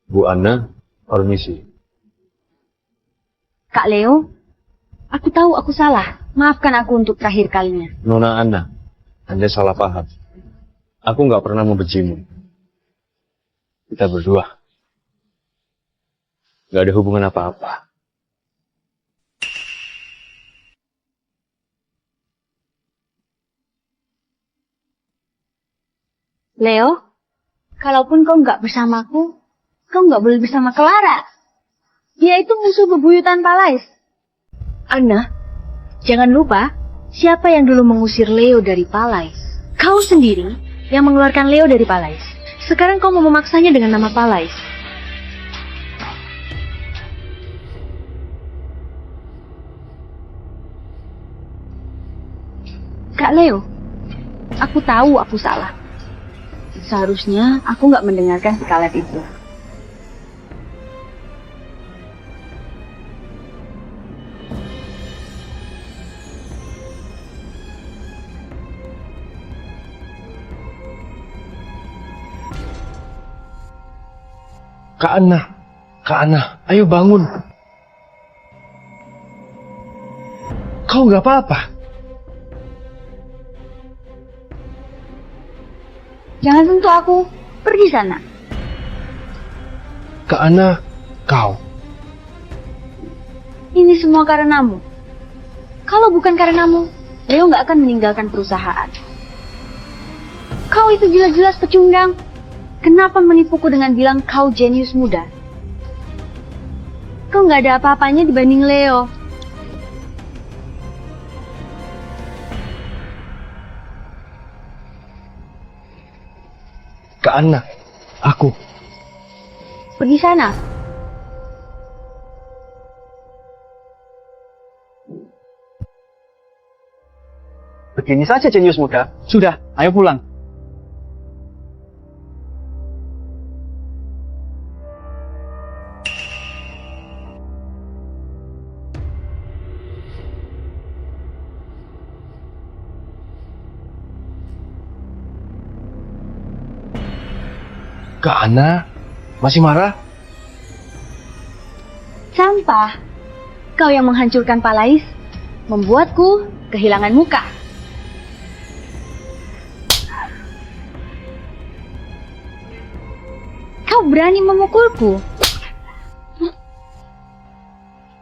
Bu Anna, permisi.
Kak Leo, aku tahu aku salah. Maafkan aku untuk terakhir kalinya.
Nona Anna, Anda salah paham. Aku nggak pernah membencimu. Kita berdua nggak ada hubungan apa-apa.
Leo, kalaupun kau nggak bersamaku, kau nggak boleh bersama Clara. Dia itu musuh bebuyutan Palais. Anna, jangan lupa siapa yang dulu mengusir Leo dari Palais. Kau sendiri yang mengeluarkan Leo dari Palais. Sekarang kau mau memaksanya dengan nama Palais. Kak Leo, aku tahu aku salah. Seharusnya aku nggak mendengarkan si Caleb itu.
Kak Anna, ayo bangun. Kau nggak apa-apa?
Jangan sentuh aku, pergi sana.
Kak Anna, kau.
Ini semua karenamu. Kalau bukan karenamu, Leo nggak akan meninggalkan perusahaan. Kau itu jelas-jelas pecundang. Kenapa menipuku dengan bilang kau jenius muda? Kau nggak ada apa-apanya dibanding Leo.
Kak Anna, aku.
Pergi sana.
Begini saja jenius muda. Sudah, ayo pulang.
Kak Anna, masih marah?
Sampah. Kau yang menghancurkan Palais, membuatku kehilangan muka. Kau berani memukulku.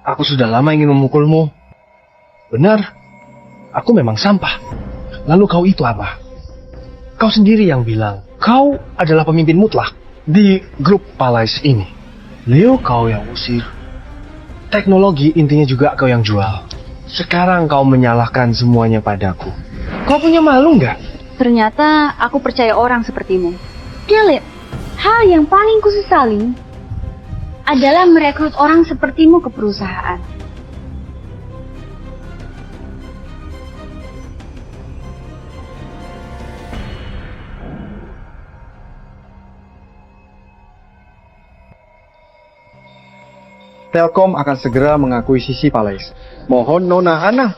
Aku sudah lama ingin memukulmu. Benar, aku memang sampah. Lalu kau itu apa? Kau sendiri yang bilang, kau adalah pemimpin mutlak di grup Palais ini. Leo kau yang usir. Teknologi intinya juga kau yang jual. Sekarang kau menyalahkan semuanya padaku. Kau punya malu nggak?
Ternyata aku percaya orang sepertimu. Caleb, hal yang paling kusesali adalah merekrut orang sepertimu ke perusahaan.
Telkom akan segera mengakuisisi Palais. Mohon Nona Hana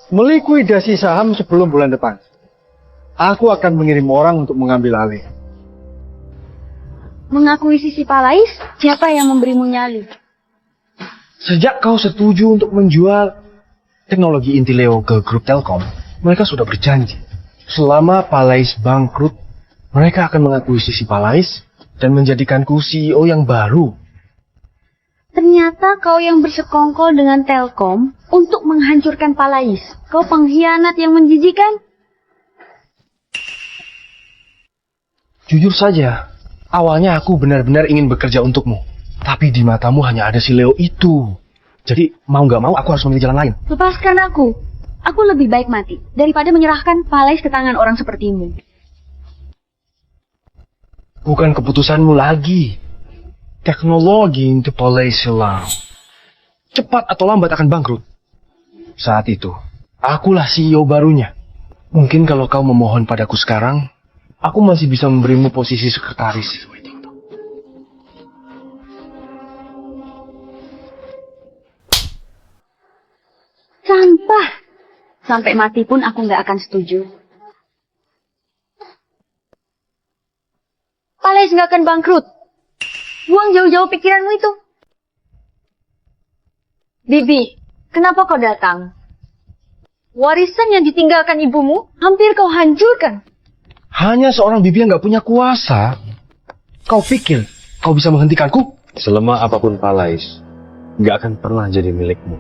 melikuidasi saham sebelum bulan depan. Aku akan mengirim orang untuk mengambil alih.
Mengakuisisi Palais, siapa yang memberimu nyali?
Sejak kau setuju untuk menjual teknologi inti Leo ke grup Telkom, mereka sudah berjanji. Selama Palais bangkrut, mereka akan mengakuisisi Palais dan menjadikanku CEO yang baru.
Ternyata kau yang bersekongkol dengan Telkom untuk menghancurkan Palais. Kau pengkhianat yang menjijikan.
Jujur saja, awalnya aku benar-benar ingin bekerja untukmu. Tapi di matamu hanya ada si Leo itu. Jadi mau nggak mau aku harus memilih jalan lain.
Lepaskan aku. Aku lebih baik mati daripada menyerahkan Palais ke tangan orang sepertimu.
Bukan keputusanmu lagi. Teknologi itu Palais hilang. Cepat atau lambat akan bangkrut. Saat itu, akulah CEO barunya. Mungkin kalau kau memohon padaku sekarang, aku masih bisa memberimu posisi sekretaris.
Sampah. Sampai mati pun aku nggak akan setuju. Palais nggak akan bangkrut. Buang jauh-jauh pikiranmu itu. Bibi, kenapa kau datang? Warisan yang ditinggalkan ibumu hampir kau hancurkan.
Hanya seorang bibi yang gak punya kuasa. Kau pikir kau bisa menghentikanku?
Selama apapun Palais, nggak akan pernah jadi milikmu.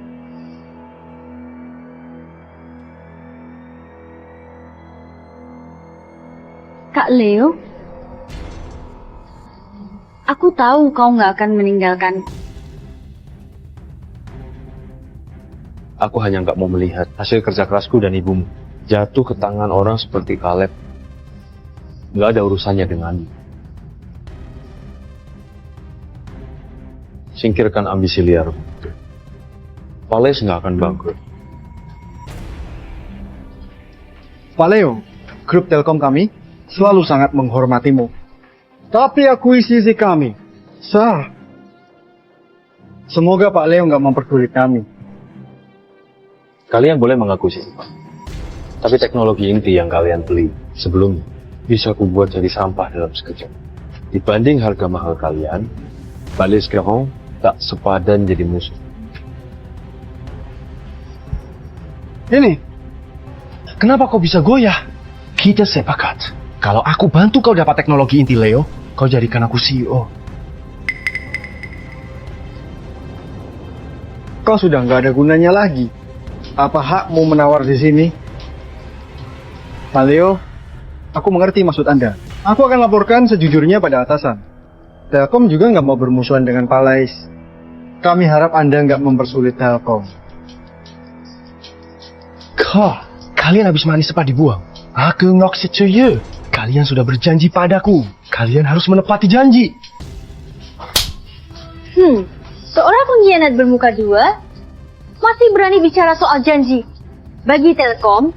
Kak Leo, Aku tahu kau nggak akan meninggalkan.
Aku hanya nggak mau melihat hasil kerja kerasku dan ibumu jatuh ke tangan orang seperti Caleb. Nggak ada urusannya denganmu. Singkirkan ambisi liarmu. Palace nggak akan bangkrut.
Pak Leo, grup Telkom kami selalu sangat menghormatimu. Tapi akuisisi kami sah. Semoga Pak Leo nggak mempersulit kami.
Kalian boleh mengaku sih, Pak. Tapi teknologi inti yang kalian beli sebelumnya bisa kubuat jadi sampah dalam sekejap. Dibanding harga mahal kalian, Palace Caron tak sepadan jadi musuh.
Ini,
Kenapa kau bisa goyah? Kita sepakat. Kalau aku bantu kau dapat teknologi inti Leo, kau jadikan aku CEO.
kau sudah nggak ada gunanya lagi. Apa hakmu menawar di sini? Pak Leo, aku mengerti maksud Anda. Aku akan laporkan sejujurnya pada atasan. Telkom juga nggak mau bermusuhan dengan Palace. Kami harap Anda nggak mempersulit Telkom.
Kalian habis manis sempat dibuang. Aku ngok secuye. Kalian sudah berjanji padaku. Kalian harus menepati janji.
Seorang pengkhianat bermuka dua masih berani bicara soal janji. Bagi Telkom,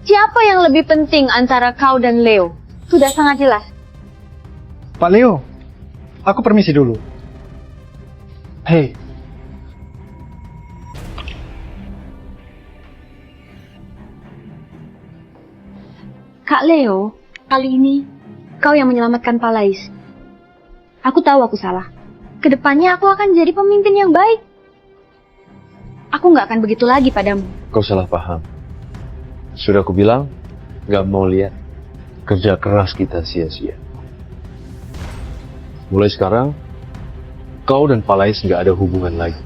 siapa yang lebih penting antara kau dan Leo? Sudah sangat jelas.
Pak Leo, aku permisi dulu.
Hei,
Kak Leo, kali ini kau yang menyelamatkan Palace. Aku tahu aku salah. Kedepannya aku akan jadi pemimpin yang baik. Aku nggak akan begitu lagi padamu.
Kau salah paham. Sudah aku bilang, nggak mau lihat kerja keras kita sia-sia. Mulai sekarang, kau dan Palace nggak ada hubungan lagi.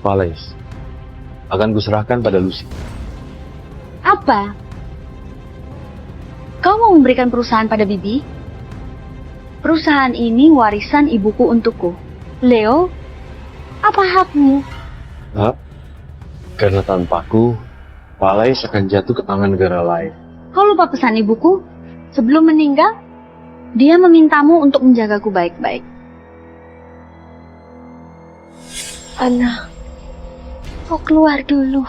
Palace akan kuserahkan pada Lucy.
Apa? Kau mau memberikan perusahaan pada Bibi? Perusahaan ini warisan ibuku untukku. Leo, apa hakmu?
Hah? Karena tanpaku, Palace akan jatuh ke tangan negara lain.
Kau lupa pesan ibuku? Sebelum meninggal, dia memintamu untuk menjagaku baik-baik. Ana, kau keluar dulu.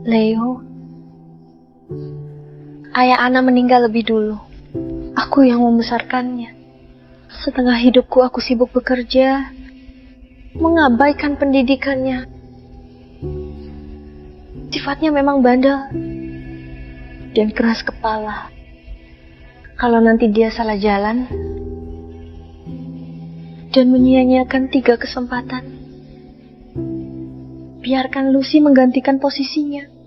Leo, ayah Ana meninggal lebih dulu. Aku yang membesarkannya. Setengah hidupku aku sibuk bekerja, mengabaikan pendidikannya. Sifatnya memang bandel dan keras kepala. Kalau nanti dia salah jalan dan menyia-nyiakan 3 kesempatan, biarkan Lucy menggantikan posisinya.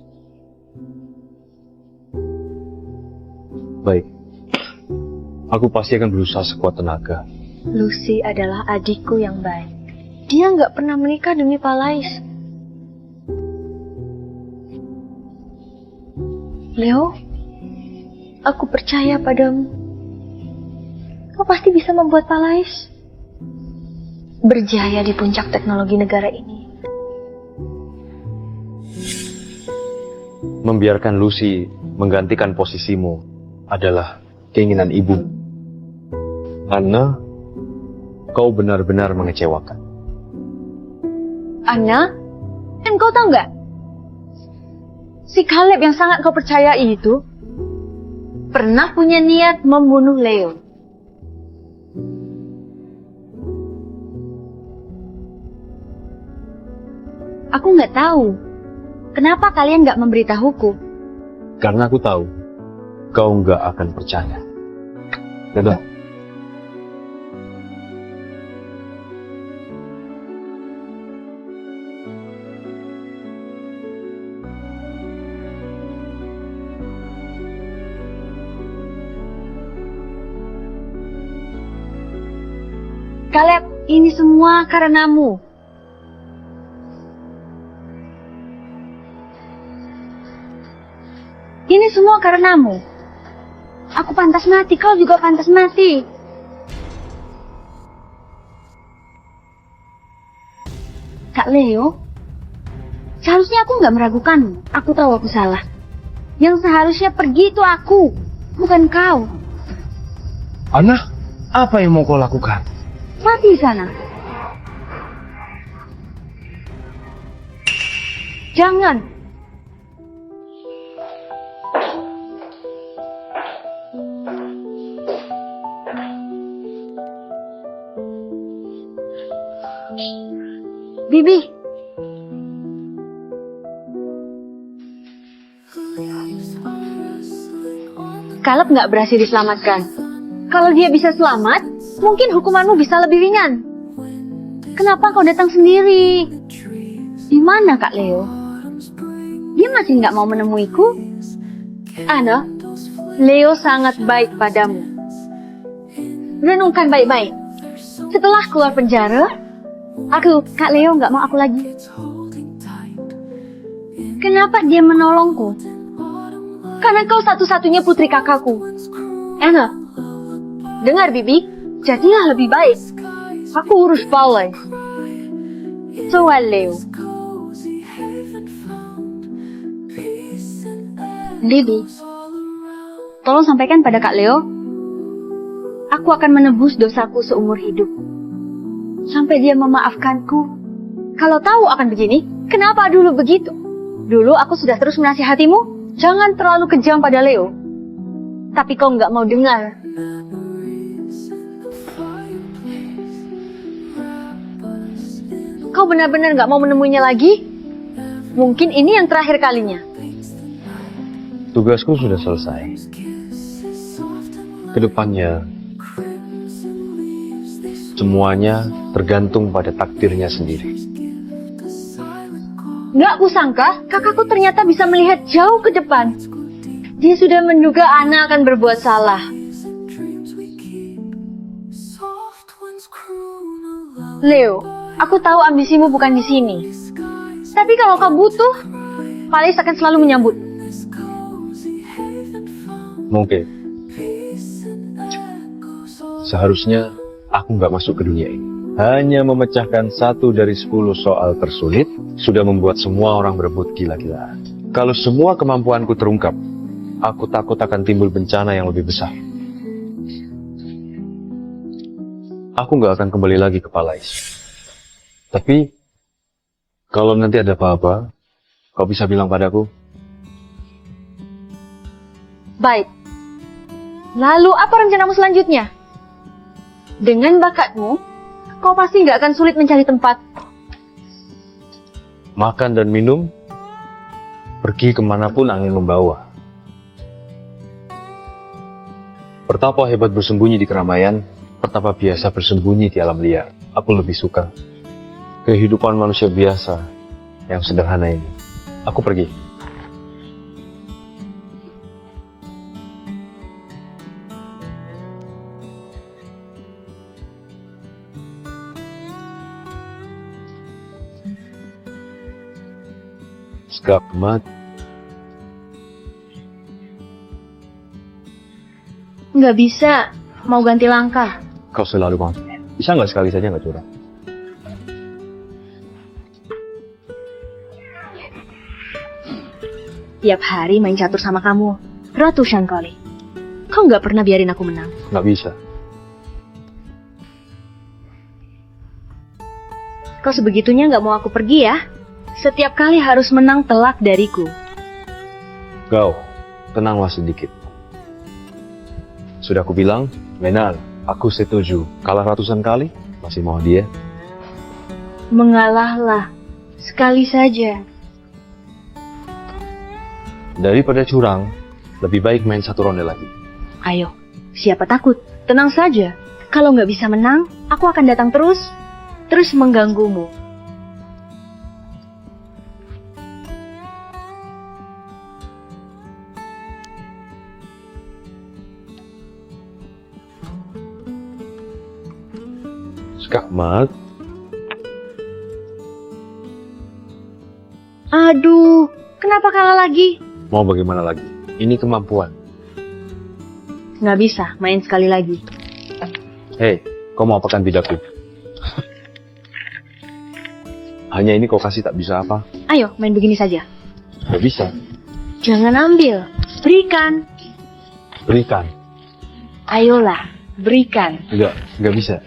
Baik, aku pasti akan berusaha sekuat tenaga.
Lucy adalah adikku yang baik. Dia nggak pernah menikah demi Palace. Leo, aku percaya padamu. Kau pasti bisa membuat Palace berjaya di puncak teknologi negara ini.
Membiarkan Lucy menggantikan posisimu adalah keinginan ibu. Karena kau benar-benar mengecewakan.
Anna, kau tahu nggak? Si Caleb yang sangat kau percayai itu pernah punya niat membunuh Leo. Aku nggak tahu kenapa kalian nggak memberitahuku.
Karena aku tahu kau nggak akan percaya. Dadah.
Caleb, ini semua karenamu. Ini semua karenamu. Aku pantas mati, kau juga pantas mati. Kak Leo, seharusnya aku nggak meragukanmu. Aku tahu aku salah. Yang seharusnya pergi itu aku, bukan kau.
Ana, apa yang mau kau lakukan?
Mati sana. Jangan. Bibi. Caleb nggak berhasil diselamatkan. Kalau dia bisa selamat, mungkin hukumanmu bisa lebih ringan. Kenapa kau datang sendiri? Di mana Kak Leo? Dia masih nggak mau menemuiku? Ana, Leo sangat baik padamu. Renungkan baik-baik. Setelah keluar penjara, Kak Leo nggak mau aku lagi. Kenapa dia menolongku? Karena kau satu-satunya putri kakakku. Anna, dengar Bibi, jadilah lebih baik. Aku urus Paulus. Soal Leo. Bibi, tolong sampaikan pada Kak Leo, aku akan menebus dosaku seumur hidup. Sampai dia memaafkanku. Kalau tahu akan begini, kenapa dulu begitu? Dulu aku sudah terus menasihatimu, jangan terlalu kejam pada Leo. Tapi kau nggak mau dengar. Kau benar-benar nggak mau menemuinya lagi? Mungkin ini yang terakhir kalinya.
Tugasku sudah selesai. Kedepannya, semuanya tergantung pada takdirnya sendiri.
Nggak kusangka, kakakku ternyata bisa melihat jauh ke depan. Dia sudah menduga Ana akan berbuat salah. Leo, aku tahu ambisimu bukan di sini. Tapi kalau kau butuh, Palis akan selalu menyambut.
Mungkin. Seharusnya aku nggak masuk ke dunia ini. Hanya memecahkan 1 dari 10 soal tersulit sudah membuat semua orang berebut gila-gilaan. Kalau semua kemampuanku terungkap, aku takut akan timbul bencana yang lebih besar. Aku nggak akan kembali lagi ke Palais. Tapi, kalau nanti ada apa-apa, kau bisa bilang padaku.
Baik. Lalu apa rencanamu selanjutnya? Dengan bakatmu, kau pasti nggak akan sulit mencari tempat.
Makan dan minum, pergi kemanapun angin membawa. Pertapa hebat bersembunyi di keramaian, pertapa biasa bersembunyi di alam liar. Aku lebih suka kehidupan manusia biasa yang sederhana ini. Aku pergi. Skakmat.
Nggak bisa, mau ganti langkah.
Kau selalu mau. Bisa nggak sekali saja nggak curang?
Tiap hari main catur sama kamu, ratusan kali. Kau nggak pernah biarin aku menang.
Nggak bisa.
Kau sebegitunya nggak mau aku pergi ya? Setiap kali harus menang telak dariku.
Kau, tenanglah sedikit. Sudah aku bilang, benar, aku setuju. Kalah ratusan kali, masih mau dia.
Mengalahlah, sekali saja.
Daripada curang, lebih baik main 1 ronde lagi.
Ayo, siapa takut? Tenang saja. Kalau nggak bisa menang, aku akan datang terus mengganggumu.
Skakmat.
Aduh, kenapa kalah lagi?
Mau bagaimana lagi? Ini kemampuan.
Nggak bisa, main sekali lagi.
Hei, kau mau apakan bidakku? Hanya ini kau kasih tak bisa apa?
Ayo, main begini saja.
Gak bisa.
Jangan ambil, berikan.
Berikan.
Ayolah, berikan.
Gak bisa.